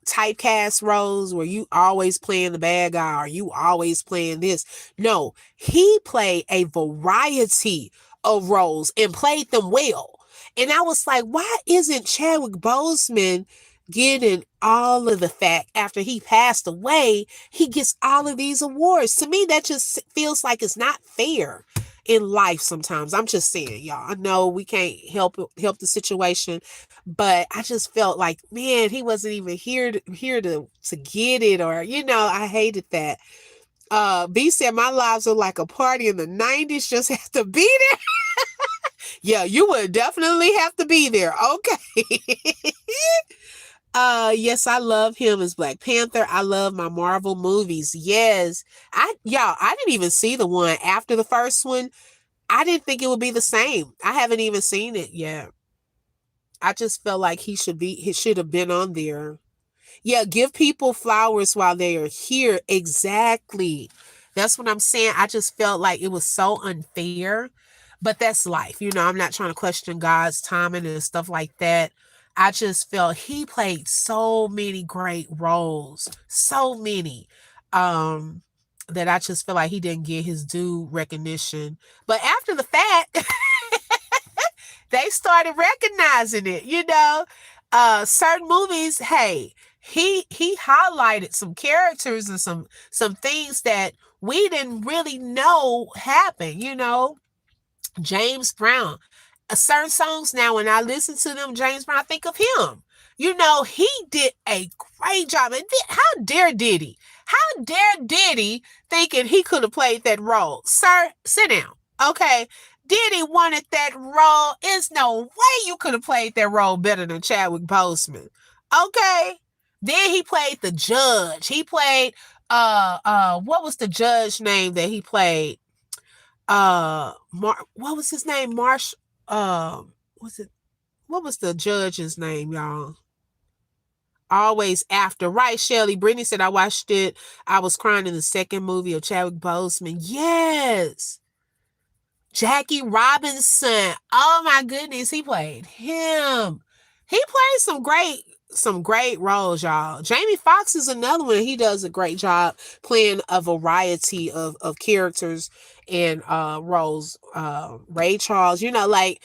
[SPEAKER 1] typecast roles where you always playing the bad guy or you always playing this. No, he played a variety of roles and played them well. And I was like, why isn't Chadwick Boseman getting all of the fact after he passed away? He gets all of these awards. To me, that just feels like it's not fair in life sometimes. I'm just saying, y'all. I know we can't help the situation, but I just felt like, man, he wasn't even here to get it, or I hated that. B said my lives are like a party in the 90s, just have to be there. Yeah, you would definitely have to be there. Okay. Yes, I love him as Black Panther. I love my Marvel movies. Yes. I didn't even see the one after the first one. I didn't think it would be the same. I haven't even seen it yet. I just felt like he should have been on there. Yeah, give people flowers while they are here. Exactly. That's what I'm saying. I just felt like it was so unfair. But that's life. I'm not trying to question God's timing and stuff like that. I just felt he played so many great roles. So many. That I just feel like he didn't get his due recognition. But after the fact, they started recognizing it. Certain movies, hey, he highlighted some characters and some things that we didn't really know happened. James Brown. Certain songs now, when I listen to them, James Brown, I think of him. He did a great job. And how dare Diddy? How dare Diddy thinking he could have played that role? Sir, sit down. Okay. Diddy wanted that role. There's no way you could have played that role better than Chadwick Boseman. Okay. Then he played the judge. He played what was the judge name that he played? What was his name? Was it, what was the judge's name, y'all? Always After. Right, Shelly. Brittany said I watched it. I was crying in the second movie of Chadwick Boseman. Yes. Jackie Robinson. Oh my goodness, he played him. He played some great some great roles, y'all. Jamie Foxx is another one. He does a great job playing a variety of characters and roles. Ray Charles, like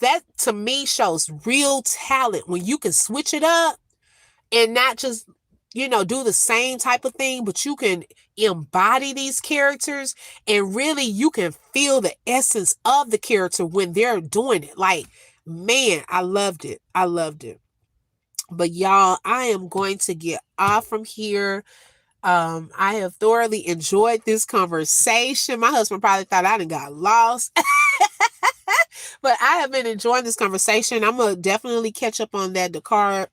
[SPEAKER 1] that to me shows real talent when you can switch it up and not just do the same type of thing, but you can embody these characters and really you can feel the essence of the character when they're doing it. Like, man, I loved it. I loved it. But y'all, I am going to get off from here. I have thoroughly enjoyed this conversation. My husband probably thought I done got lost. But I have been enjoying this conversation. I'm gonna definitely catch up on that Dakar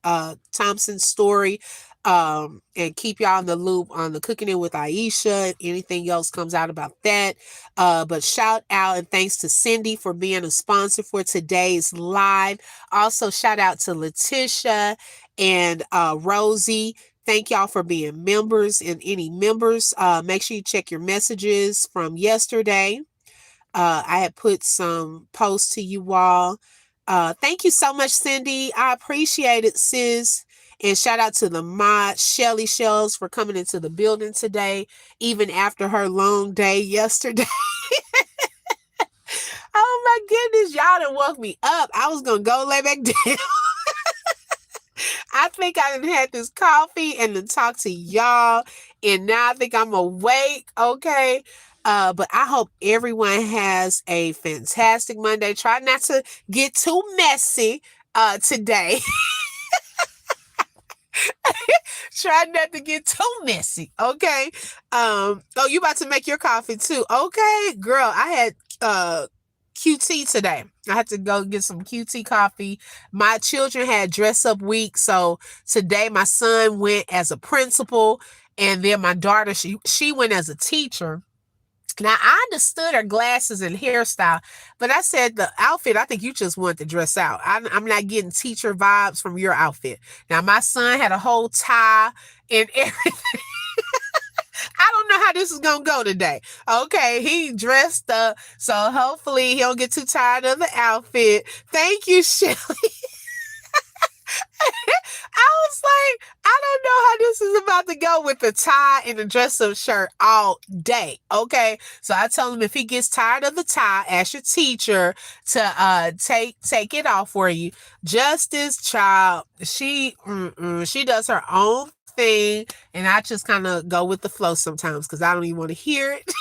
[SPEAKER 1] Thompson story, and keep y'all in the loop on the Cooking It with Aisha. Anything else comes out about that. But shout out and thanks to Cindy for being a sponsor for today's live. Also shout out to Letitia and Rosie. Thank y'all for being members, and any members, make sure you check your messages from yesterday. I had put some posts to you all. Thank you so much, Cindy. I appreciate it, sis. And shout out to the mod, Shelly Shells, for coming into the building today, even after her long day yesterday. Oh my goodness, y'all done woke me up. I was going to go lay back down. I think I done had this coffee and then talk to y'all. And now I think I'm awake. Okay. But I hope everyone has a fantastic Monday. Try not to get too messy today. Try not to get too messy. Okay. Oh, you about to make your coffee too. Okay, girl. I had QT today. I had to go get some QT coffee. My children had dress up week. So today my son went as a principal, and then my daughter, she went as a teacher. Now, I understood her glasses and hairstyle, but I said the outfit, I think you just want to dress out. I'm not getting teacher vibes from your outfit. Now, my son had a whole tie and everything. I don't know how this is going to go today. Okay, he dressed up, so hopefully he don't get too tired of the outfit. Thank you, Shelly. I was like, I don't know how this is about to go with the tie and the dress-up shirt all day. Okay, so I told him if he gets tired of the tie, ask your teacher to take it off for you. Justice, child, she does her own thing, and I just kind of go with the flow sometimes because I don't even want to hear it.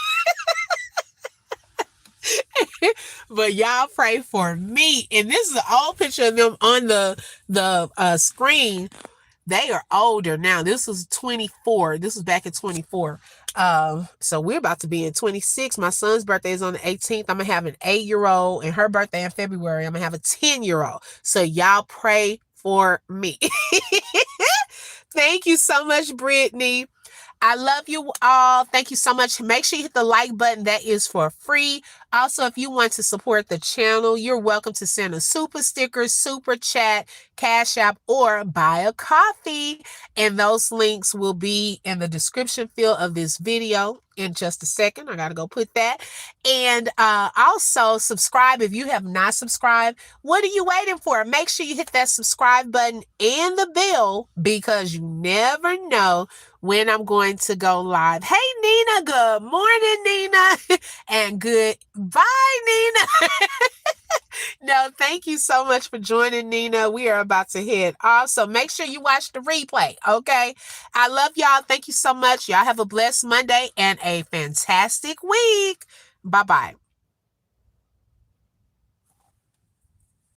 [SPEAKER 1] But y'all pray for me. And this is an old picture of them on the screen. They are older now. This was 24. This was back in 24. So we're about to be in 26. My son's birthday is on the 18th. I'm gonna have an 8-year-old, and her birthday in February. I'm gonna have a 10-year-old. So y'all pray for me. Thank you so much, Brittany. I love you all. Thank you so much. Make sure you hit the like button. That is for free. Also, if you want to support the channel, you're welcome to send a super sticker, super chat, Cash App, or buy a coffee. And those links will be in the description field of this video in just a second. I got to go put that. And also subscribe if you have not subscribed. What are you waiting for? Make sure you hit that subscribe button and the bell, because you never know when I'm going to go live. Hey, Nina. Good morning, Nina. And goodbye, Nina. No, thank you so much for joining, Nina. We are about to head off. So make sure you watch the replay, okay? I love y'all. Thank you so much. Y'all have a blessed Monday and a fantastic week. Bye-bye.